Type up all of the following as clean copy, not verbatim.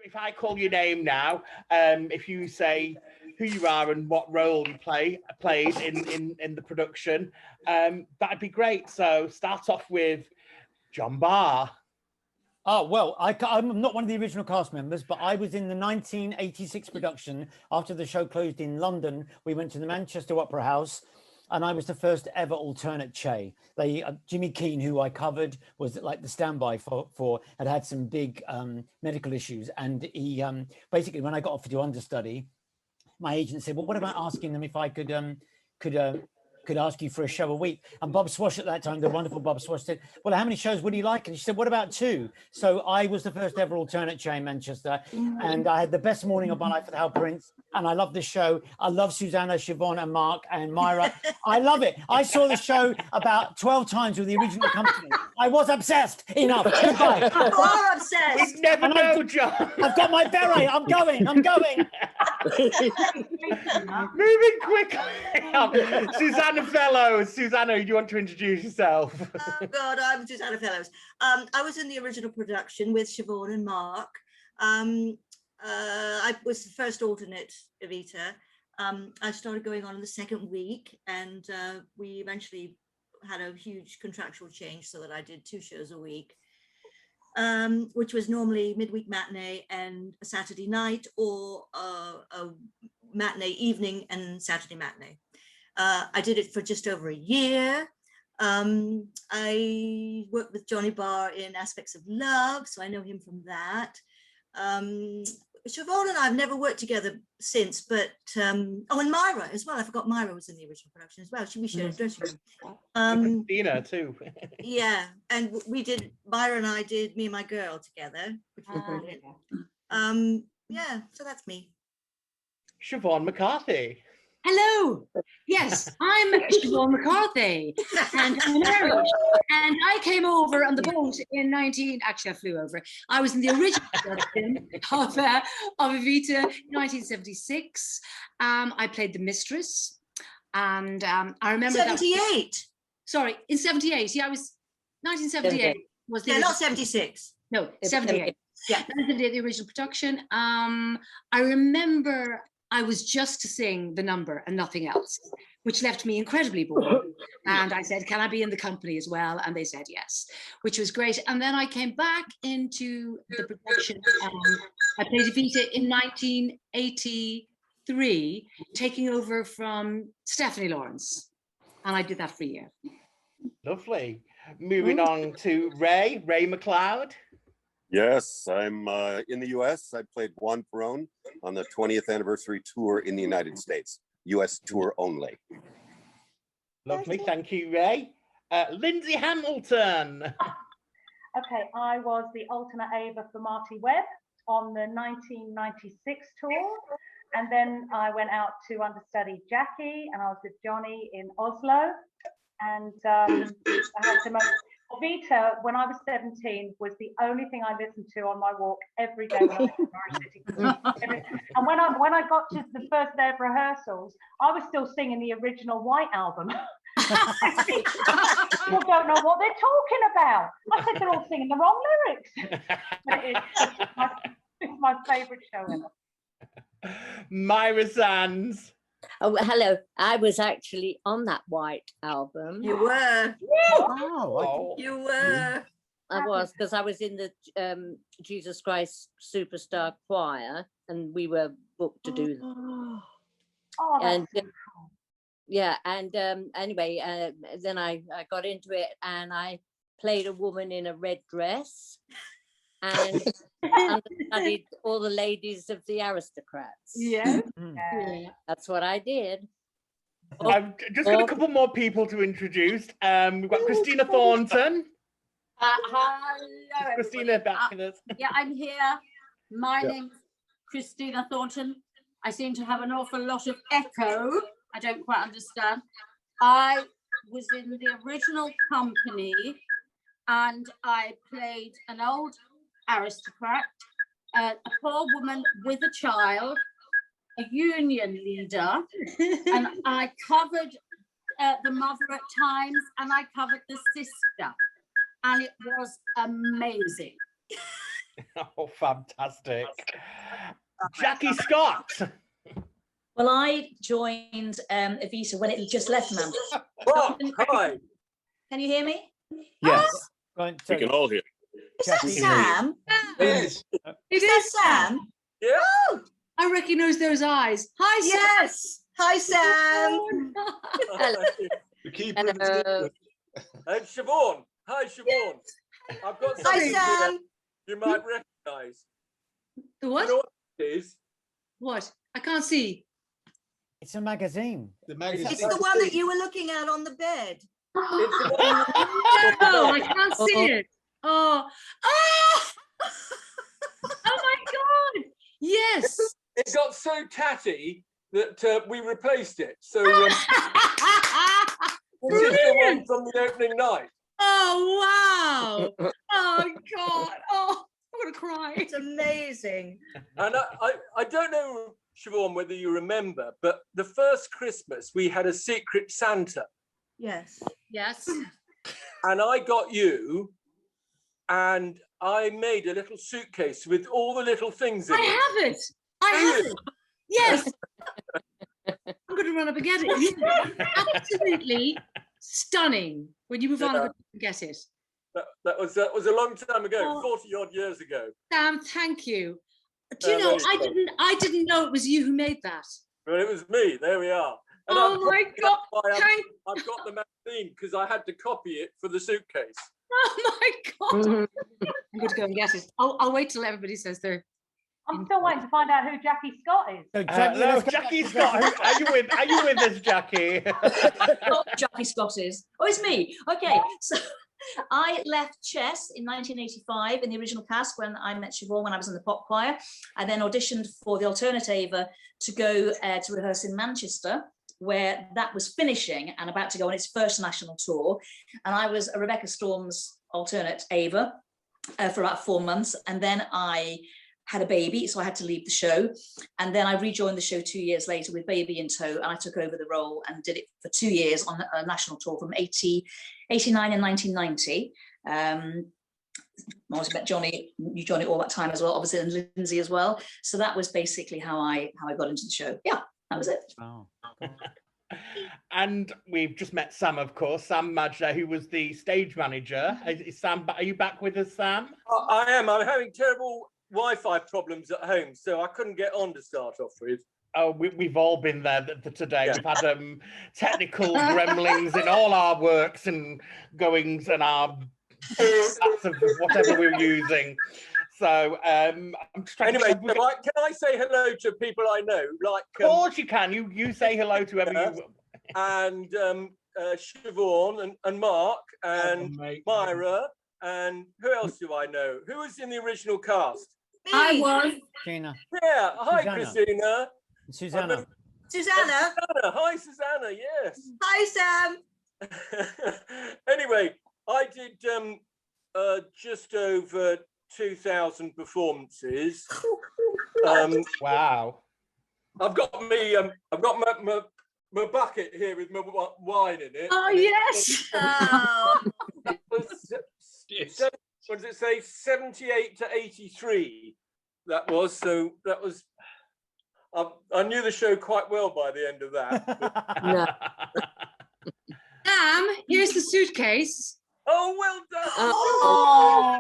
if I call your name now, if you say who you are and what role you played in the production, that'd be great. So start off with John Barr. Oh, well, I'm not one of the original cast members, but I was in the 1986 production. After the show closed in London, we went to the Manchester Opera House, and I was the first ever alternate Che. Jimmy Keane, who I covered, was like the standby for had some big medical issues. And he basically, when I got offered to understudy, my agent said, well, what about asking them if I could ask you for a show a week? And Bob Swash at that time, the wonderful Bob Swash, said, well, how many shows would you like? And she said, what about 2? So I was the first ever alternate Che in Manchester, and I had the best morning of my life at the Hal Prince, and I love this show. I love Susannah, Siobhan and Mark and Myra. I love it. I saw the show about 12 times with the original company. I was obsessed. Enough. Goodbye. You are obsessed. We'd never know, John. I've got my beret. I'm going. Moving quickly. Susannah Fellows. Susannah, do you want to introduce yourself? Oh God, I'm Susannah Fellows. I was in the original production with Siobhan and Mark. I was the first alternate Evita. I started going on in the second week, and we eventually had a huge contractual change so that I did 2 shows a week, which was normally midweek matinee and a Saturday night, or a matinee evening and Saturday matinee. I did it for just over a year. I worked with Johnny Barr in Aspects of Love, so I know him from that. Siobhan and I have never worked together since, but and Myra as well. I forgot Myra was in the original production as well. We shared a dressing room. Christina too. Yeah, and Myra and I did Me and My Girl together, which was brilliant. Yeah, so that's me. Siobhan McCarthy. Hello. Yes, I'm Siobhan McCarthy, and I'm an Irish. And I came over on the boat in actually I flew over. I was in the original production of Evita in 1976. I played the mistress, and I remember 78. Sorry, in 78. Yeah, I was 1978. Was the not 76. No, 78. Yeah, 1978, the original production. I remember I was just to sing the number and nothing else, which left me incredibly bored. And I said, can I be in the company as well? And they said yes, which was great. And then I came back into the production. I played Evita in 1983, taking over from Stephanie Lawrence. And I did that for a year. Lovely. Moving on to Ray McLeod. Yes, I'm in the US. I played Juan Perón on the 20th anniversary tour in the United States, US tour only. Lovely, thank you, Ray. Lindsey Hamilton. Okay, I was the alternate Ava for Marty Webb on the 1996 tour. And then I went out to understudy Jacqui, and I was with Johnny in Oslo. And I had the most... Evita, when I was 17, was the only thing I listened to on my walk every day when I went to Norwich City. And when I got to the first day of rehearsals, I was still singing the original White album. People don't know what they're talking about. I said they're all singing the wrong lyrics. But it's my favourite show ever. Myra Sands. Oh, hello. I was actually on that White album. You were. Wow. You were. I was, because I was in the Jesus Christ Superstar Choir, and we were booked to do that. Oh, that's and yeah, and anyway, then I got into it, and I played a woman in a red dress, and understudied all the ladies of the aristocrats. Yeah. That's what I did. I've just got a couple more people to introduce. We've got Christina Thornton. Hello, Christina back in us. Yeah, I'm here. My name's Christina Thornton. I seem to have an awful lot of echo. I don't quite understand. I was in the original company, and I played an old aristocrat, a poor woman with a child, a union leader, and I covered the mother at times, and I covered the sister, and it was amazing. Oh, fantastic. Jacqui Scott. Well, I joined Evita when it just left Manchester. Oh, hi. Can you hear me? Yes. Oh, Right, We can all hear. is that Sam? Yes. It Is that is Sam? Yeah. Oh, I recognize those eyes. Hi, Sam. yes. Hi, Sam. The keeper Hello. of the secret. And Siobhan. Hi, Siobhan. I've got Hi, something here Sam. you might recognise. The You what? know what it is? What? I can't see. It's a magazine. The magazine. It's the one that you were looking at on the bed. It's the one. No, I can't see it. Oh, oh, oh my God. Yes. It got so tatty that we replaced it. So this is the one from the opening night. Oh, wow. Oh, God. Oh, I'm going to cry. It's amazing. And I don't know, Siobhan, whether you remember, but the first Christmas we had a secret Santa, Yes. Yes. and I got you, and I made a little suitcase with all the little things in I it. have it. I have it. Yes. I'm going to run up and get it. Yeah. Absolutely stunning. When you move on, I'm going to get it. That was a long time ago, Oh. 40 odd years ago. Sam, thank you. Do you know, there you go. I didn't know it was you who made that. But it was me. There we are. And Oh my God. Thank I've got the magazine because I had to copy it for the suitcase. Oh my God. I'm going to go and get it. I'll wait till everybody says they're. I'm still waiting to find out who Jacqui Scott is. So, No, Jacqui Scott. Are you with us, Jacqui? Jacqui Scott is. Oh, it's me. Okay, so I left chess in 1985 in the original cast when I met Siobhan when I was in the pop choir. I then auditioned for the alternate Ava to go to rehearse in Manchester, where that was finishing and about to go on its first national tour. And I was a Rebecca Storm's alternate Ava for about 4 months. And then I had a baby, so I had to leave the show. And then I rejoined the show 2 years later with baby in tow, and I took over the role and did it for 2 years on a national tour from 89 and 1990. I also met Johnny all that time as well, obviously, and Lindsey as well. So that was basically how I got into the show. Yeah, that was it. Oh. And we've just met Sam, of course, Sam Madge, who was the stage manager. Is Sam, are you back with us, Sam? I am. I'm having terrible Wi-Fi problems at home, so I couldn't get on to start off with. Oh, we've all been there today. Yeah. We've had technical gremlins in all our works and goings and our of whatever we're using. So I'm just trying anyway, to... can I say hello to people I know? Like, of course you can. You say hello to whoever you... And Siobhan and Mark and Myra. And who else do I know? Who was in the original cast? I was. Christina. Yeah. Hi, Susannah. Christina. Susanna. Susanna. Hi, Susannah. Yes. Hi, Sam. Anyway, I did just over 2,000 performances. Wow. I've got my bucket here with my wine in it. Oh, yes. That was, what does it say? 78 to 83. That was, so that was, I knew the show quite well by the end of that. Here's the suitcase. Oh, well done.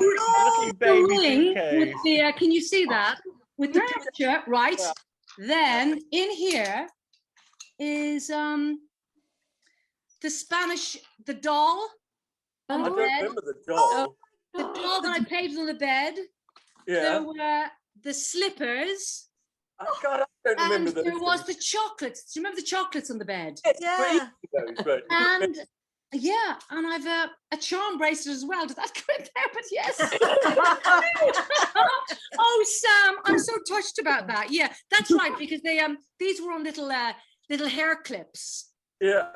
Little baby With the, can you see that? With the picture, right? Yeah. Then in here is the doll. I don't remember the doll. The doll that I played on the bed. Yeah. There were the slippers. God, I don't remember And those. there was the chocolates. Do you remember the chocolates on the bed? Yeah. And yeah, and I've a charm bracelet as well. Did that go in there? But yes. Oh, Sam, I'm so touched about that. Yeah, that's right, because they these were on little hair clips. Yeah.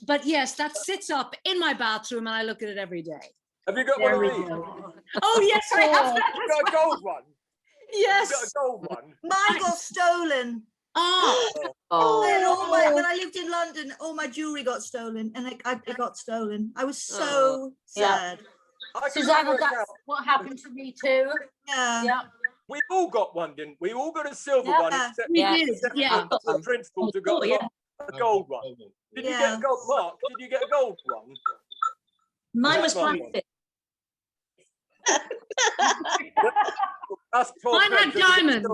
But yes, that sits up in my bathroom, and I look at it every day. Have you got There one we of these? go. Oh yes, I have. You've got a gold one. Yes. You've got a gold one. Mine got stolen. When I lived in London, all my jewelry got stolen, and it got stolen. I was so sad. Susannah, that's what happened to me too. Yeah. We all got one, didn't we? We all got a silver one, except We did, yeah. the principals who got a gold one. Did you get a gold, Mark? Did you get a gold one? Mine was plastic. Mine had diamonds.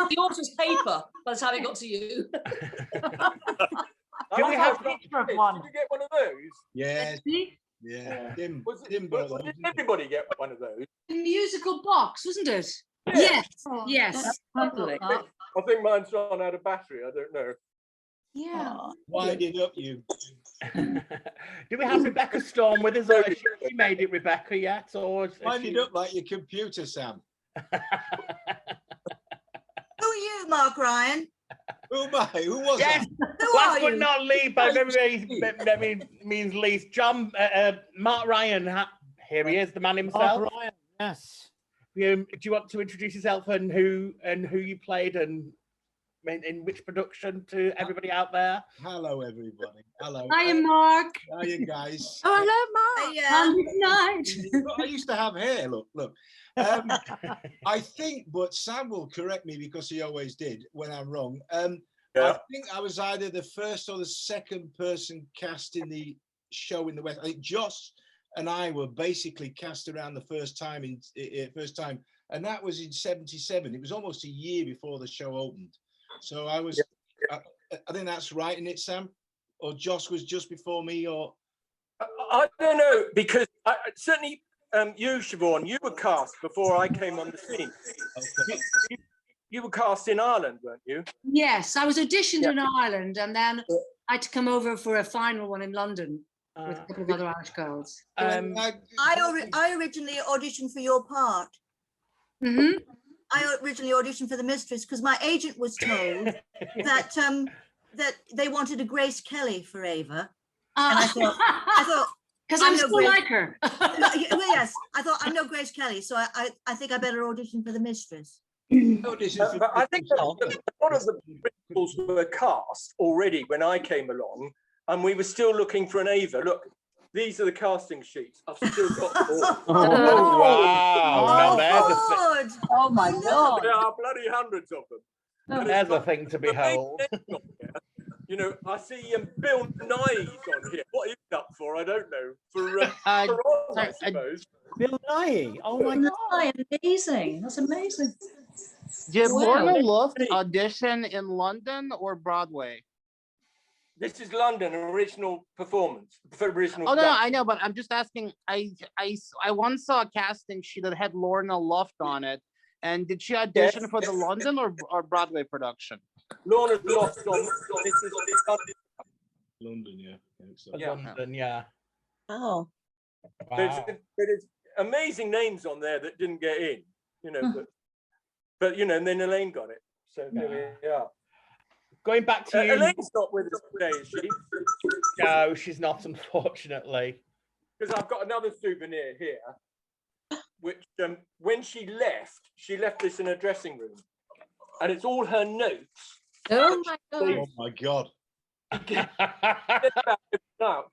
Yours was paper by the time it got to you. Do we have a picture of one? Did you get one of those? Yes. Yeah. Did everybody get one of those? A musical box, wasn't it? Yeah. Yes. I think mine's run out of battery. I don't know. Yeah. Wind it up, you. Do we have Rebecca Storm with us? Or has she made it, Rebecca, yet? Or Wind it up like your computer, Sam. Who are you, Mark Ryan? Who am I? Who was yes. Who Last are but you? not least, by very means least, Mark Ryan. Here he is, the man himself. Mark Ryan, yes. Do you want to introduce yourself and who you played and in which production to everybody out there? Hello, everybody. Hello. Hiya, Mark. Hiya, guys. Oh, hello, Mark. Night. I used to have hair. Look. I think, but Sam will correct me because he always did when I'm wrong. I think I was either the first or the second person cast in the show in the West. I think Joss and I were basically cast around the first time, and that was in '77. It was almost a year before the show opened. So I was, I think that's right, isn't it, Sam? Or Joss was just before me, or? I don't know, because certainly you, Siobhan, you were cast before I came on the scene. Okay. You were cast in Ireland, weren't you? Yes, I was auditioned in Ireland, and then I had to come over for a final one in London with a couple of other Irish girls. I originally auditioned for your part. Mm-hmm. I originally auditioned for the Mistress because my agent was told that that they wanted a Grace Kelly for Ava, and I thought because I'm still like her. Well, yes, I thought I'm no Grace Kelly, so I think I better audition for the Mistress. But I think a lot of the principals were cast already when I came along, and we were still looking for an Ava. Look, these are the casting sheets. I've still got them all. Oh, wow. Oh my God. There are bloody hundreds of them. There's a thing to behold. You know, I see Bill Nye's on here. What are you up for? I don't know. For Ron, I suppose. Bill Nye. Oh my God. Amazing. That's amazing. Did Lorna Luft audition in London or Broadway? This is London, original performance. Original. Oh no, I know, but I'm just asking. I once saw a casting sheet that had Lorna Luft on it, and did she audition for the London or Broadway production? Lorna Luft on this is London, yeah. London, yeah. Oh. Wow. There's amazing names on there that didn't get in, you know, but you know, and then Elaine got it. So there we are. Going back to you. Elaine's not with us today, is she? No, she's not, unfortunately. Because I've got another souvenir here, which when she left this in her dressing room, and it's all her notes. Oh my God! Oh my God! Now,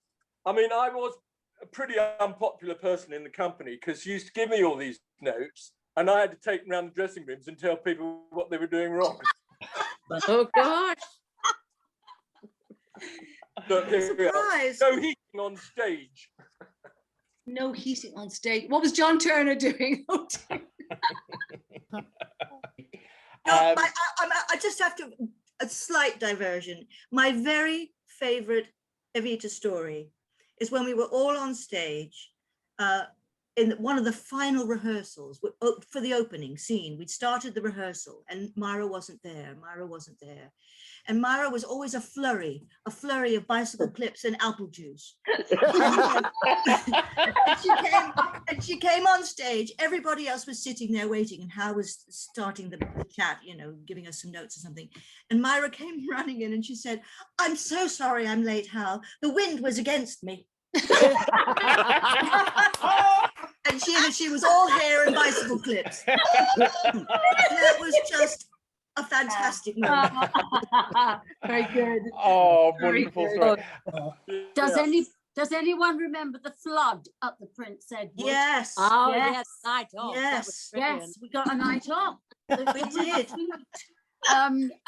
I mean, I was a pretty unpopular person in the company because she used to give me all these notes, and I had to take them around the dressing rooms and tell people what they were doing wrong. Oh gosh! But here we are. No heating on stage. No heating on stage. What was John Turner doing? I just have to, a slight diversion. My very favorite Evita story is when we were all on stage in one of the final rehearsals for the opening scene. We'd started the rehearsal and Myra wasn't there. And Myra was always a flurry of bicycle clips and apple juice. and she came on stage. Everybody else was sitting there waiting, and Hal was starting the chat, you know, giving us some notes or something. And Myra came running in and she said, "I'm so sorry I'm late, Hal. The wind was against me." And she was all hair and bicycle clips. And that was just a fantastic moment. Very good. Oh, wonderful story. Does Does anyone remember the flood at the Prince Edward? Yes. Oh, Yes. yes, night off. That was Yes. brilliant. Yes, we got a night off. We did.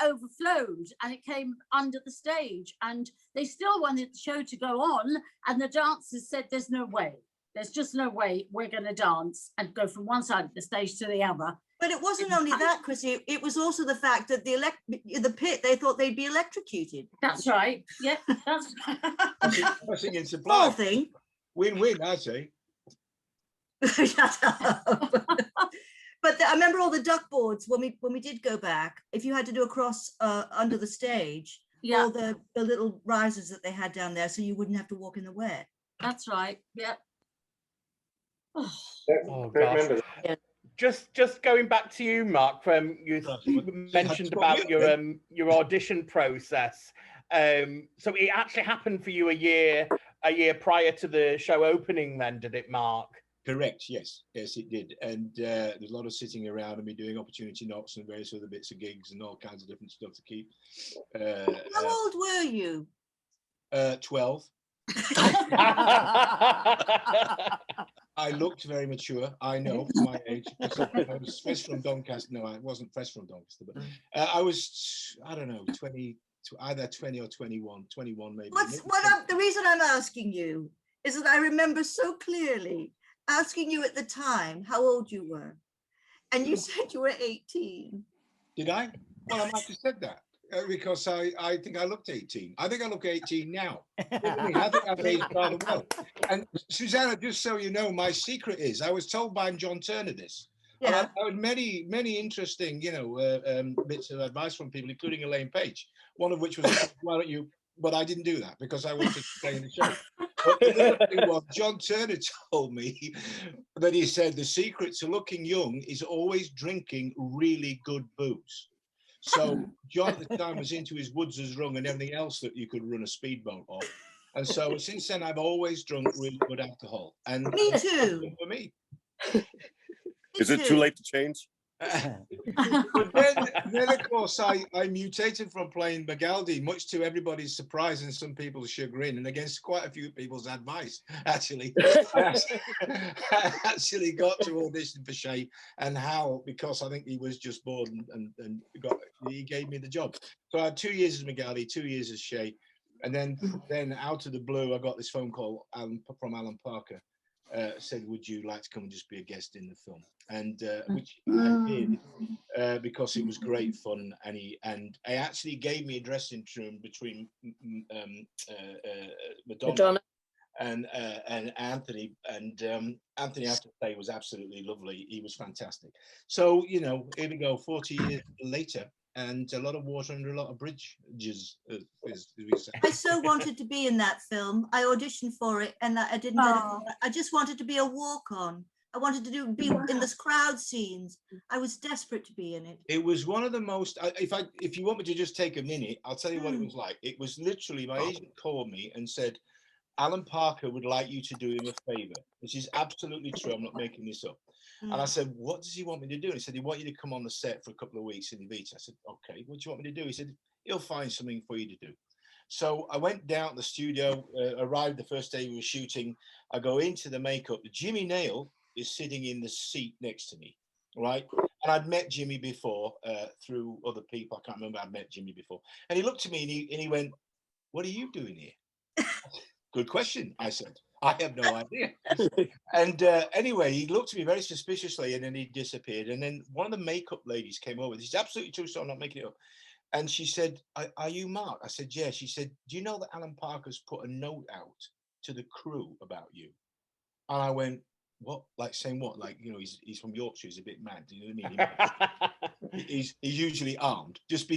Overflowed and it came under the stage, and they still wanted the show to go on, and the dancers said there's no way, there's just no way we're going to dance and go from one side of the stage to the other. But it wasn't only that, Chrissy, it was also the fact that the pit, they thought they'd be electrocuted. That's right. Yeah, that's Pressing into Poor black. thing. Win-win, I say. Shut up. But I remember all the duck boards when we did go back. If you had to do a cross under the stage, yeah, all the little risers that they had down there, so you wouldn't have to walk in the wet. that's right. Yeah. Oh gosh. Just going back to you, Mark, from you mentioned about your audition process. So it actually happened for you a year prior to the show opening, then, did it, Mark? Correct. Yes, it did. And there's a lot of sitting around and me doing opportunity knocks and various other bits of gigs and all kinds of different stuff to keep. How old were you? 12. I looked very mature. I know for my age. I was fresh from Doncaster. No, I wasn't fresh from Doncaster, but I was, I don't know, 20, either 20 or 21 maybe. The reason I'm asking you is that I remember so clearly asking you at the time how old you were, and you said you were 18. Did I? Well, I might have said that because I think I looked 18. I think I look 18 now. I think I've aged rather well. And Susannah, just so you know, my secret is I was told by John Turner this. Yeah. I had many interesting, bits of advice from people, including Elaine Page. One of which was, why don't you? But I didn't do that because I wanted to play in the show. But the other thing was, John Turner told me that he said the secret to looking young is always drinking really good booze. So John at the time was into his Woods' Rum and everything else that you could run a speedboat off. And so since then, I've always drunk really good alcohol. And me too. For me. Is it too late to change? But then of course I mutated from playing McLeod, much to everybody's surprise and some people's chagrin, and against quite a few people's advice. Actually, I actually got to audition for Shay and Hal because I think he was just bored and he gave me the job. So I had 2 years as McLeod, 2 years as Shay, and then out of the blue I got this phone call from Alan Parker. Said, would you like to come and just be a guest in the film? And which I did because it was great fun. And I actually gave me a dressing room between Madonna and Anthony. And Anthony, I have to say, was absolutely lovely. He was fantastic. So, here we go, 40 years later. And a lot of water under a lot of bridges, as we say. I so wanted to be in that film. I auditioned for it, and I didn't. I just wanted to be a walk-on. I wanted to be in this crowd scenes. I was desperate to be in it. It was one of the most. If you want me to just take a minute, I'll tell you what it was like. It was literally my agent called me and said, Alan Parker would like you to do him a favor. This is absolutely true. I'm not making this up. And I said, what does he want me to do? And he said, he wants you to come on the set for a couple of weeks in Evita. I said, okay, what do you want me to do? He said, he'll find something for you to do. So I went down to the studio, arrived the first day we were shooting. I go into the makeup. Jimmy Nail is sitting in the seat next to me, right? And I'd met Jimmy before through other people. I can't remember, I'd met Jimmy before. And he looked at me and he went, what are you doing here? Good question, I said. I have no idea. And anyway, he looked at me very suspiciously and then he disappeared. And then one of the makeup ladies came over. This is absolutely true, so I'm not making it up. And she said, are you Mark? I said, yeah. She said, do you know that Alan Parker's put a note out to the crew about you? And I went, what? Like saying what? Like, he's from Yorkshire, he's a bit mad. You know what I mean? He's usually armed, just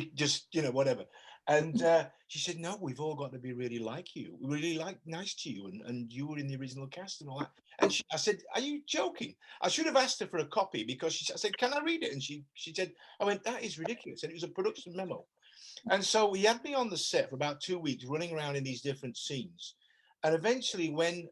whatever. And she said, no, we've all got to be really like you. We really nice to you. And you were in the original cast and all that. And I said, are you joking? I should have asked her for a copy because I said, can I read it? And she said, I went, that is ridiculous. And it was a production memo. And so he had me on the set for about 2 weeks running around in these different scenes. And eventually when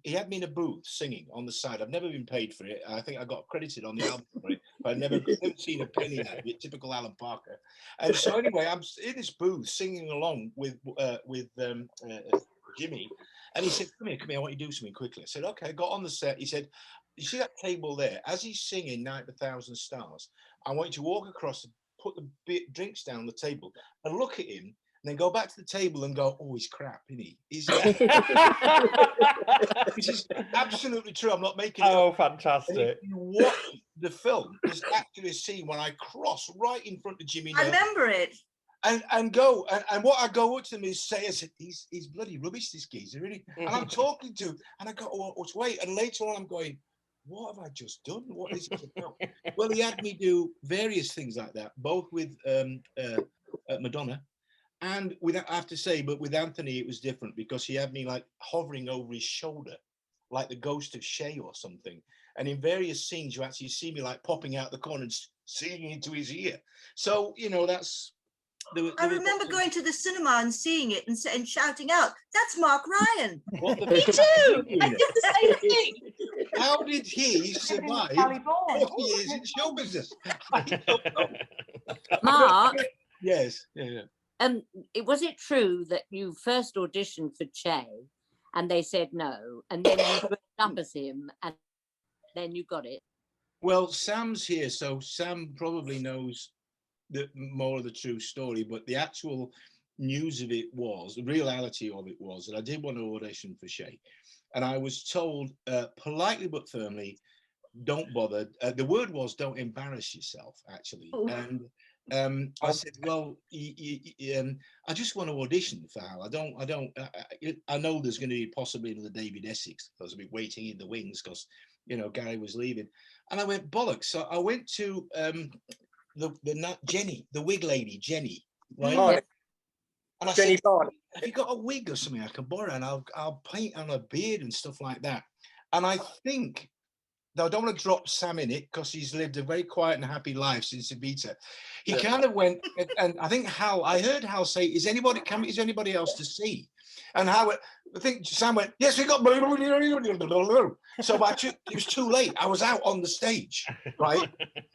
he had me in a booth singing on the side, I've never been paid for it. I think I got credited on the album for it, but I've never seen a penny out of it, typical Alan Parker. And so anyway, I'm in this booth singing along with Jimmy. And he said, come here, I want you to do something quickly. I said, okay. I got on the set. He said, you see that table there? As he's singing Night of a Thousand Stars, I want you to walk across and put the drinks down the table and look at him, and then go back to the table and go, oh, he's crap, isn't he? This is absolutely true. I'm not making it Oh, up. fantastic. And if you watch the film, there's actually a scene when I cross right in front of Jimmy. I remember it. And go and what I go up to him is say, I said, he's bloody rubbish, this geezer, really. And I'm talking to him, and I go, oh, wait. And later on, I'm going, what have I just done? What is it about? Well, he had me do various things like that, both with Madonna, and with, I have to say, but with Anthony, it was different because he had me like hovering over his shoulder, like the ghost of Shay or something. And in various scenes, you actually see me like popping out the corner and singing into his ear. So, you know, that's. I remember going to the cinema and seeing it and shouting out, "That's Mark Ryan!" Me too. I did the same thing. How did he survive 40 years in show business? Mark. Yes. Yeah. Was it true that you first auditioned for Che, and they said no, and then you dressed up as him, and then you got it? Well, Sam's here, so Sam probably knows more of the true story, but the actual news of it was, the reality of it was that I did want to audition for Shay, and I was told politely but firmly, don't bother. The word was, don't embarrass yourself, actually. Ooh. And I said, well, I just want to audition for Hal. I know there's going to be possibly another David Essex, because I've been waiting in the wings because, you know, Gary was leaving. And I went, bollocks. So I went to Jenny, the wig lady, Jenny, right? Right. And I Jenny said, Barr. have you got a wig or something I can borrow? And I'll paint on a beard and stuff like that. And I think, though I don't want to drop Sam in it because he's lived a very quiet and happy life since Evita. He kind of went, and I think I heard Hal say, is anybody else to see? And Hal, I think Sam went, yes, we got. So it was too late. I was out on the stage, right,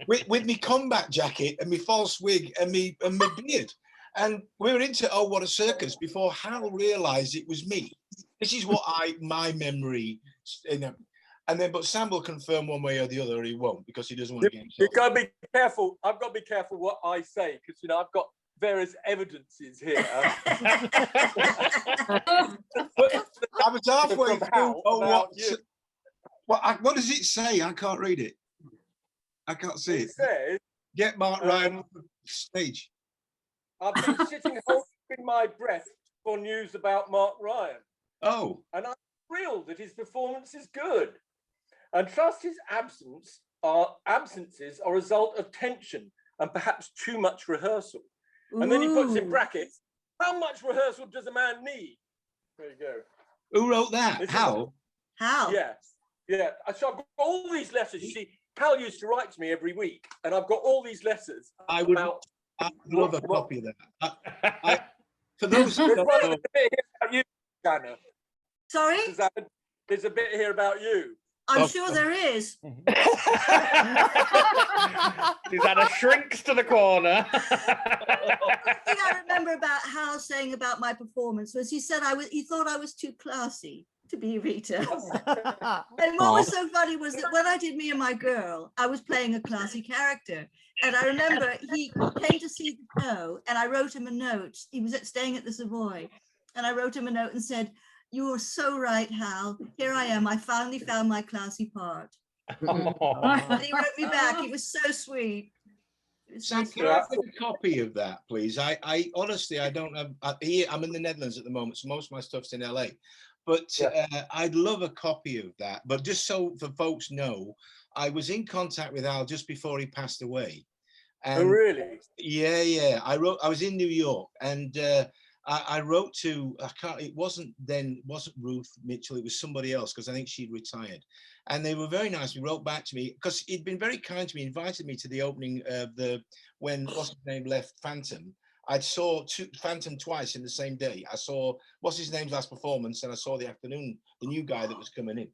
with me combat jacket and my false wig and my beard. And we were into Oh What a Circus before Hal realized it was me. This is what my memory, you know. And then, but Sam will confirm one way or the other, or he won't, because he doesn't want to get himself. You've got to be careful. I've got to be careful what I say, because, you know, I've got various evidences here. I was halfway through. What does it say? I can't read it. I can't see it. It says, get Mark Ryan off the stage. I've been sitting holding my breath for news about Mark Ryan. Oh. And I'm thrilled that his performance is good. And trust his absences are a result of tension and perhaps too much rehearsal. Ooh. And then he puts in brackets, how much rehearsal does a man need? There you go. Who wrote that? Hal? Hal. Yes. Yeah. So I've got all these letters. You see, Hal used to write to me every week, and I've got all these letters. I would love a copy of that. For those who don't know, a bit here about you, Susannah. Sorry? Susannah, there's a bit here about you. I'm sure there is. Susannah shrinks to the corner. The thing I remember about Hal saying about my performance was he said he thought I was too classy to be Evita. And what was so funny was that when I did Me and My Girl, I was playing a classy character. And I remember he came to see the show and I wrote him a note. He was staying at the Savoy. And I wrote him a note and said, "You were so right, Hal. Here I am. I finally found my classy part." And he wrote me back. It was so sweet. Sam, can I have a copy of that, please? I honestly, I don't have. I'm in the Netherlands at the moment, so most of my stuff's in LA. But I'd love a copy of that. But just so for folks know, I was in contact with Al just before he passed away. And, oh, really? Yeah. I was in New York, and I wrote to, it wasn't Ruth Mitchell, it was somebody else, because I think she'd retired. And they were very nice. He wrote back to me, because he'd been very kind to me, invited me to the opening of when what's his name left Phantom. I saw Phantom twice in the same day. I saw what's his name's last performance, and I saw the new guy that was coming in.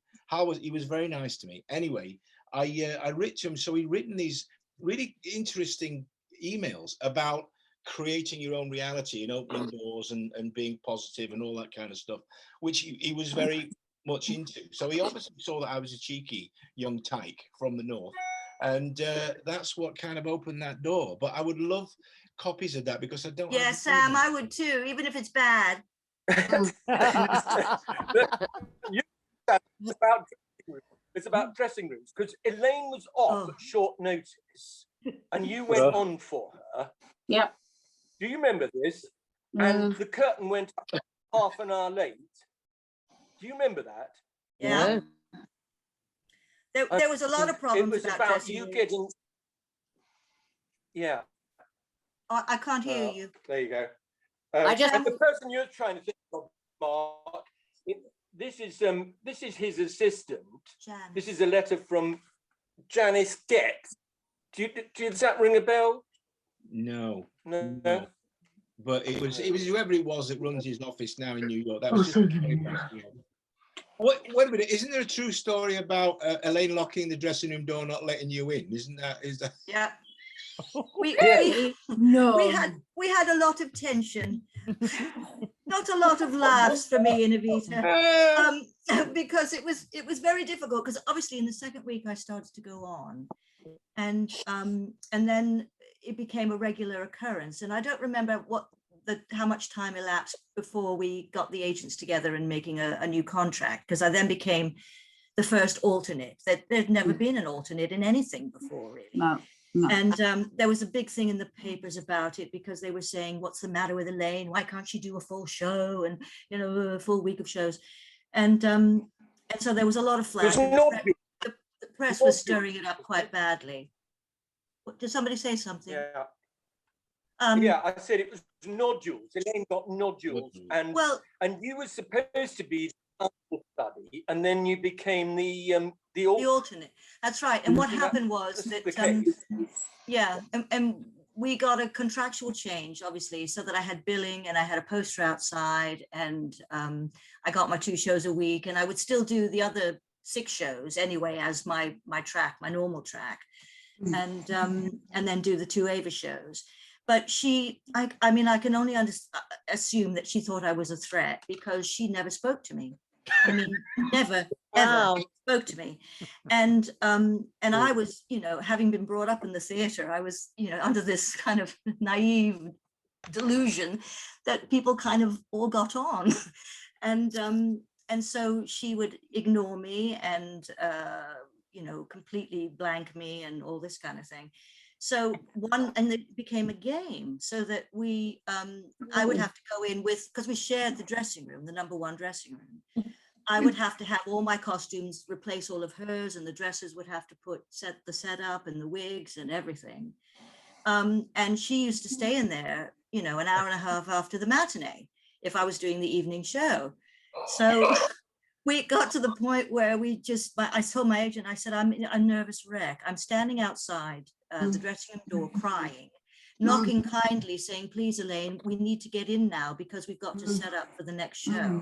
He was very nice to me. Anyway, I wrote to him, so he'd written these really interesting emails about creating your own reality and opening doors and being positive and all that kind of stuff, which he was very much into. So he obviously saw that I was a cheeky young tyke from the north, and that's what kind of opened that door. But I would love copies of that because I don't. Yeah, Sam, I would too, even if it's bad. It's about dressing rooms, because Elaine was off at short notice and you went on for her. Yep. Do you remember this? And the curtain went up half an hour late. Do you remember that? Yeah. There was a lot of problems. It was about you getting. Yeah. I can't hear you. There you go. I just and the person you're trying to think of, Mark, this is his assistant. Janice. This is a letter from Janice Getz. Does that ring a bell? No. No. But it was whoever it was that runs his office now in New York. That was just. Wait a minute! Isn't there a true story about Elaine locking the dressing room door, not letting you in? Is that? Yeah. We had a lot of tension, not a lot of laughs for me and Evita, because it was very difficult. Because obviously in the second week I started to go on, and then it became a regular occurrence. And I don't remember how much time elapsed before we got the agents together and making a new contract. Because I then became the first alternate. There'd never been an alternate in anything before, really. No. And there was a big thing in the papers about it because they were saying, what's the matter with Elaine? Why can't she do a full show and, a full week of shows? And so there was a lot of flack. The press was stirring it up quite badly. Did somebody say something? Yeah. I said it was nodules. Elaine got nodules, and you were supposed to be study, and then you became the alternate. That's right. And what happened was that and we got a contractual change, obviously, so that I had billing and I had a poster outside, and I got my 2 shows a week, and I would still do the other 6 shows anyway as my normal track, and then do the 2 Ava shows. But I mean, I can only assume that she thought I was a threat because she never spoke to me. I mean, never, ever spoke to me. And I was, having been brought up in the theater, I was, under this kind of naive delusion that people kind of all got on. And so she would ignore me and, completely blank me and all this kind of thing. So and it became a game, so that I would have to go in because we shared the dressing room, the #1 dressing room. I would have to have all my costumes, replace all of hers, and the dressers would have to set the setup and the wigs and everything. And she used to stay in there, an hour and a half after the matinee, if I was doing the evening show. So we got to the point where I told my agent, I said, I'm a nervous wreck. I'm standing outside the dressing room door crying, knocking kindly, saying, please, Elaine, we need to get in now because we've got to set up for the next show.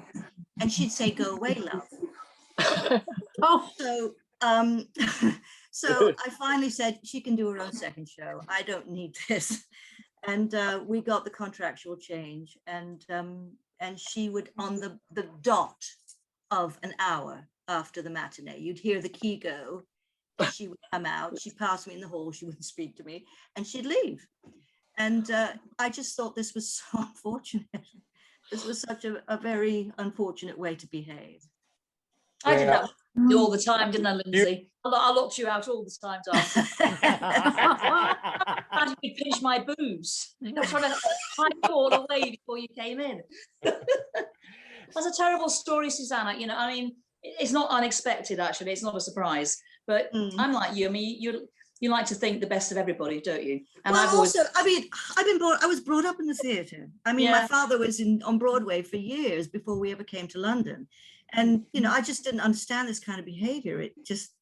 And she'd say, go away, love. So I finally said, she can do her own second show. I don't need this. And we got the contractual change, and she would, on the dot of an hour after the matinee, you'd hear the key go. She would come out, she'd pass me in the hall, she wouldn't speak to me, and she'd leave. And I just thought this was so unfortunate. This was such a very unfortunate way to behave. I did that all the time, didn't I, Lindsey? I locked you out all the time, darling. How did you pinch my boobs? I was trying to hide you all away before you came in. That's a terrible story, Susannah. I mean, it's not unexpected, actually. It's not a surprise. But I'm like you. I mean, you like to think the best of everybody, don't you? And I was brought up in the theatre. I mean, my father was on Broadway for years before we ever came to London. And, I just didn't understand this kind of behavior. It just,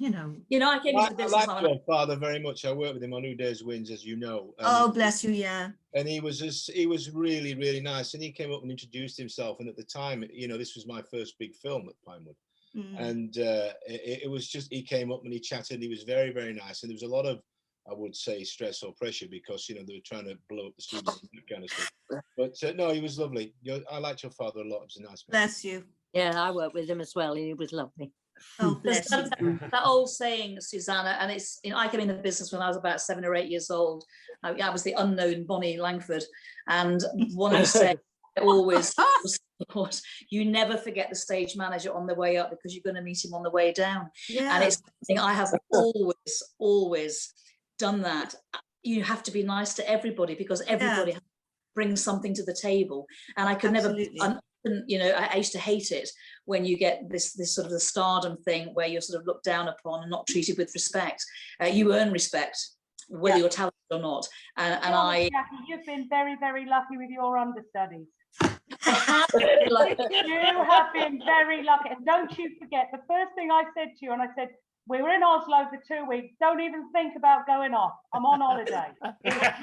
I came into the business. I like your father very much. I worked with him on Who Dares Wins, as you know. Oh, bless you, yeah. And he was really, really nice. And he came up and introduced himself. And at the time, this was my first big film at Pinewood. And it was just, he came up and he chatted. He was very, very nice. And there was a lot of I would say stress or pressure, because they were trying to blow up the studio and that kind of stuff. But no, he was lovely. I liked your father a lot. He was a nice man. Bless you. Yeah, I worked with him as well, and he was lovely. Oh, bless you. That old saying, Susannah, and it's, I came in the business when I was about 7 or 8 years old. I was the unknown Bonnie Langford, and one of the sayings always was, you never forget the stage manager on the way up, because you're going to meet him on the way down. Yeah. And it's something I have always done that. You have to be nice to everybody, because everybody brings something to the table, and I could Absolutely. never. I used to hate it when you get this sort of the stardom thing where you're sort of looked down upon and not treated with respect. You earn respect, whether you're talented or not. And Jacqui, you've been very, very lucky with your understudies. I have been lucky. You have been very lucky. And don't you forget, the first thing I said to you, and I said, we were in Oslo for 2 weeks. Don't even think about going off. I'm on holiday. What I said.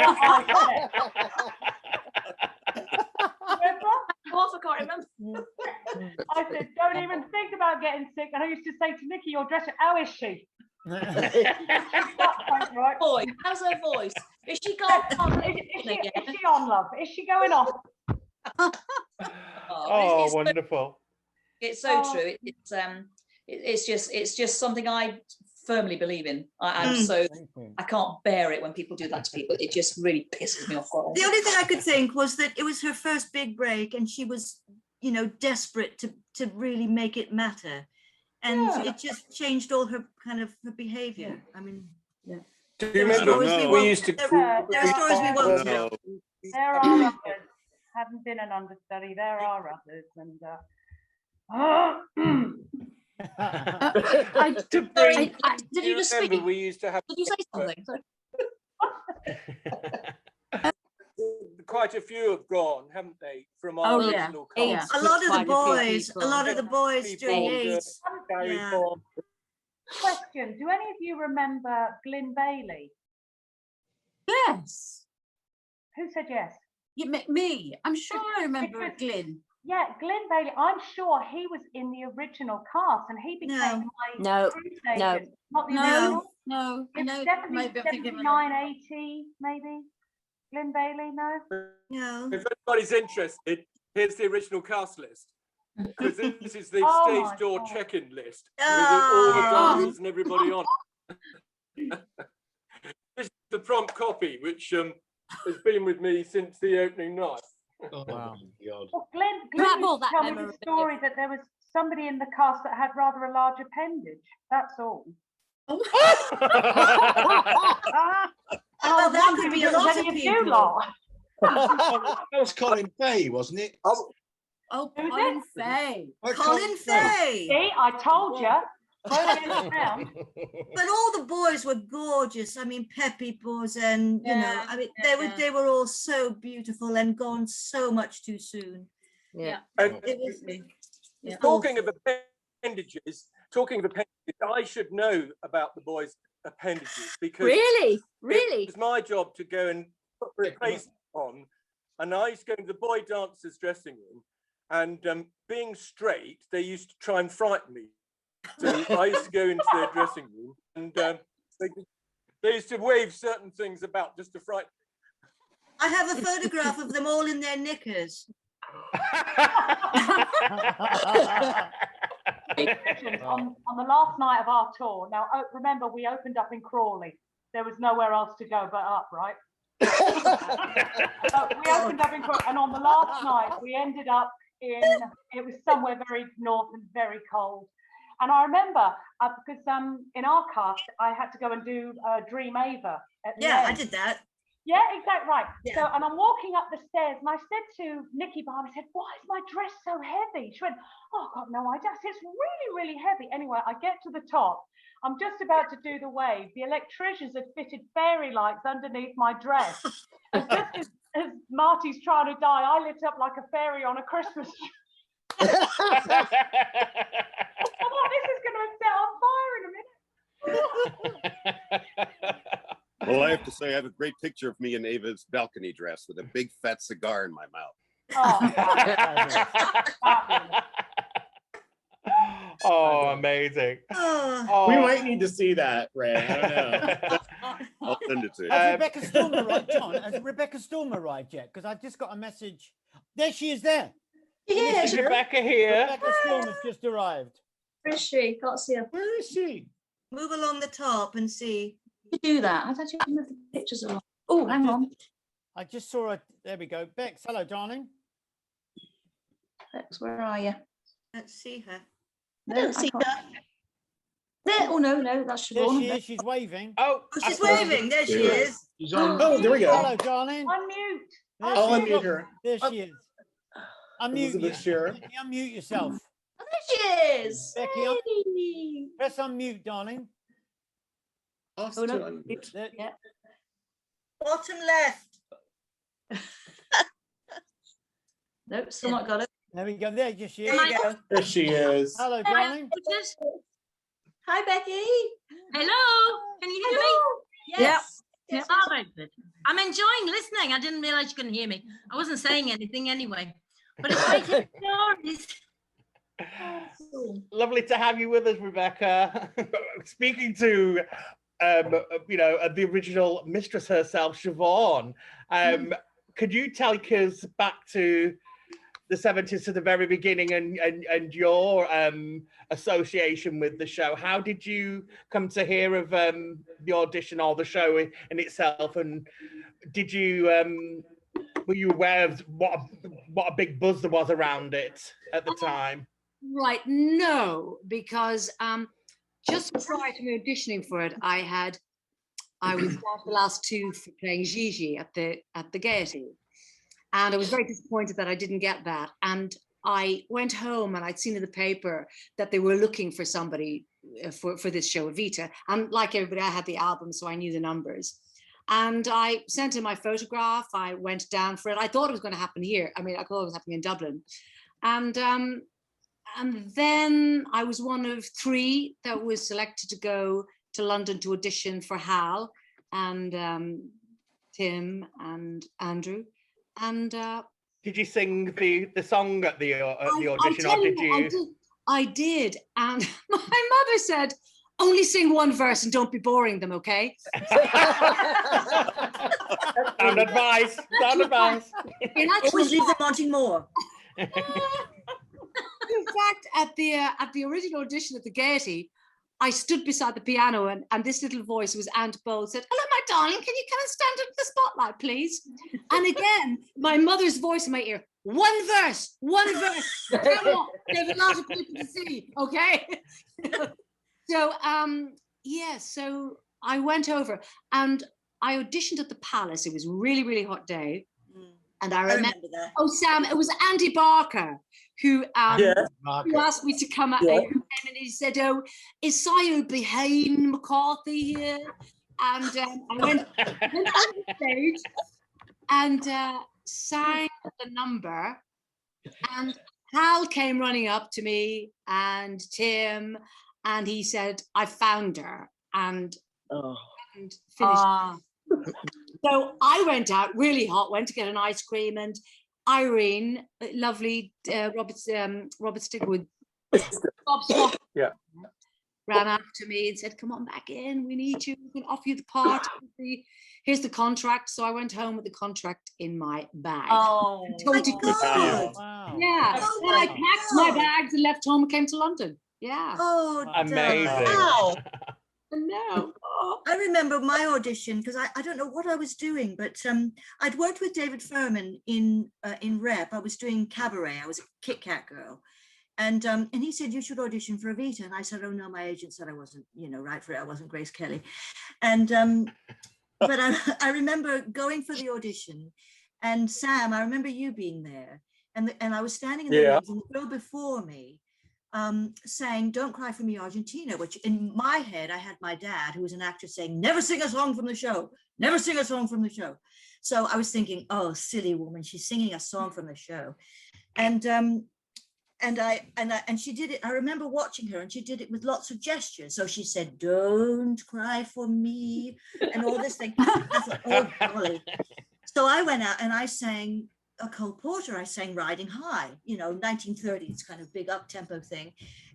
I can't remember. I said, don't even think about getting sick. And I used to say to Nikki, your dresser, how is she? Right. Boy, how's her voice? Is she gone? Is she on, love? Is she going off? Oh, wonderful. It's so true. It's just something I firmly believe in. I can't bear it when people do that to people. It just really pisses me off. The only thing I could think was that it was her first big break, and she was, desperate to really make it matter, and it just changed all her kind of her behaviour. I mean, Do you remember we used to? There are stories we won't tell. There are others. Haven't been an understudy. There are others, and. Did you just speak? We used to have. Did you say something? Quite a few have gone, haven't they? From our original cast. A lot of the boys during AIDS. Question: do any of you remember Glyn Bailey? Yes. Who said yes? Me. I'm sure I remember Glyn. Yeah, Glyn Bailey. I'm sure he was in the original cast, and he became my cruise agent. Not the original. No. It's definitely 79, 80, maybe. Glyn Bailey, no. If anybody's interested, here's the original cast list. Because this is the stage door check-in list with all the dancers and everybody on. This is the prompt copy, which has been with me since the opening night. Oh, wow. God. Well, Glyn used to tell me the story that there was somebody in the cast that had rather a large appendage. That's all. Well, that could be a lot of people. That was Colin Fay, wasn't it? Oh, Colin Fay. Colin Fay. See, I told you. But all the boys were gorgeous. I mean, Peppy boys, and they were all so beautiful and gone so much too soon. Yeah. Talking of appendages, I should know about the boys' appendages because really, it's my job to go and put replacement on, and I used to go into the boy dancers' dressing room, and being straight, they used to try and frighten me. So I used to go into their dressing room, and they used to wave certain things about just to frighten me. I have a photograph of them all in their knickers. on the last night of our tour, now remember we opened up in Crawley. There was nowhere else to go but up, right? So we opened up in Crawley, and on the last night we ended up it was somewhere very north and very cold. And I remember because in our cast I had to go and do Dream Ava. Yeah, I did that. Yeah, exactly right. Yeah. So, and I'm walking up the stairs, and I said to Nikki Barr, I said, "Why is my dress so heavy?" She went, "Oh, I've got no idea." I said, "It's really, really heavy." Anyway, I get to the top. I'm just about to do the wave. The electricians had fitted fairy lights underneath my dress. And just as Marty's trying to die, I lit up like a fairy on a Christmas tree. I thought, this is going to set on fire in a minute. Well, I have to say, I have a great picture of me in Ava's balcony dress with a big fat cigar in my mouth. Oh, amazing. We might need to see that, Ray. I don't know. I'll send it to you. Has Rebecca Storm arrived, John? Has Rebecca Storm arrived yet? Because I've just got a message. There she is there. Yeah, Is Rebecca here? Rebecca Storm has just arrived. Where is she? Can't see her. Where is she? Move along the top and see. You do that. I've actually moved the pictures along. Oh, hang on. I just saw her. There we go. Bex, hello, darling. Bex, where are you? Let's see her. I don't see her. There. Oh no, that's There Siobhan. she is. She's waving. Oh, she's waving. There she is. She's on. Oh, there we go. Hello, darling. Unmute. I'll unmute her. There she is. Unmute Elizabeth Shearer. Becky, unmute yourself. Oh, there she is. Becky, press unmute, darling. Ask Oh, to no. unmute. There- Yeah. Bottom left. Nope, still not got it. There we go. There she is. There you go. There she is. Hello, darling. Hi, Becky. Hello, can you hear me? Yes. Yeah. Oh, very good. I'm enjoying listening. I didn't realize you couldn't hear me. I wasn't saying anything anyway. But it's great to hear stories. Lovely to have you with us, Rebecca. Speaking to, the original mistress herself, Siobhan. Could you take us back to the 70s, to the very beginning, and your association with the show? How did you come to hear of the audition or the show in itself? And did you were you aware of what a big buzz there was around it at the time? Right, no, because just prior to me auditioning for it, I was down to the last two for playing Gigi at the Gaiety, and I was very disappointed that I didn't get that. And I went home and I'd seen in the paper that they were looking for somebody for this show, Evita. And like everybody, I had the album, so I knew the numbers. And I sent in my photograph. I went down for it. I thought it was going to happen here. I mean, I thought it was happening in Dublin. And then I was one of three that was selected to go to London to audition for Hal and Tim and Andrew. And did you sing the song at the audition, or did you? I did. And my mother said, only sing one verse and don't be boring them, okay? Sound advice. Sound advice. Always leave them wanting more. In fact, at the original audition at the Gaiety, I stood beside the piano and this little voice was Aunt Bowl said, "Hello, my darling, can you come and stand under the spotlight, please?" And again, my mother's voice in my ear, one verse. Come on, there's a lot of people to see, okay? So, so I went over and I auditioned at the Palace. It was a really, really hot day. And I remember that. Oh, Sam, it was Andy Barker who asked me to come at him, and he said, "Oh, is Siobhan McCarthy here?" And I went on the stage and sang the number, and Hal came running up to me and Tim, and he said, "I found her," and finished. So I went out really hot, went to get an ice cream, and Irene, lovely Robert Stigwood, ran after me and said, "Come on back in, we need you, we can offer you the part. Here's the contract." So I went home with the contract in my bag. Oh, my God. Wow. Yeah. Oh, and I packed my bags and left home and came to London. Yeah. Oh, amazing. Wow. No. I remember my audition because I don't know what I was doing, but I'd worked with David Furman in Rep. I was doing cabaret. I was a Kit Kat girl, and he said, "You should audition for Evita." And I said, "Oh no, my agent said I wasn't, right for it. I wasn't Grace Kelly." And but I remember going for the audition, and Sam, I remember you being there, and I was standing in the wings, and the girl before me saying, "Don't cry for me, Argentina," which in my head, I had my dad, who was an actor, saying, "Never sing a song from the show, never sing a song from the show." So I was thinking, "Oh, silly woman, she's singing a song from the show." And she did it. I remember watching her, and she did it with lots of gestures. So she said, "Don't cry for me," and all this thing. I thought, oh, golly. So I went out and I sang a Cole Porter. I sang "Riding High," 1930s kind of big up tempo thing.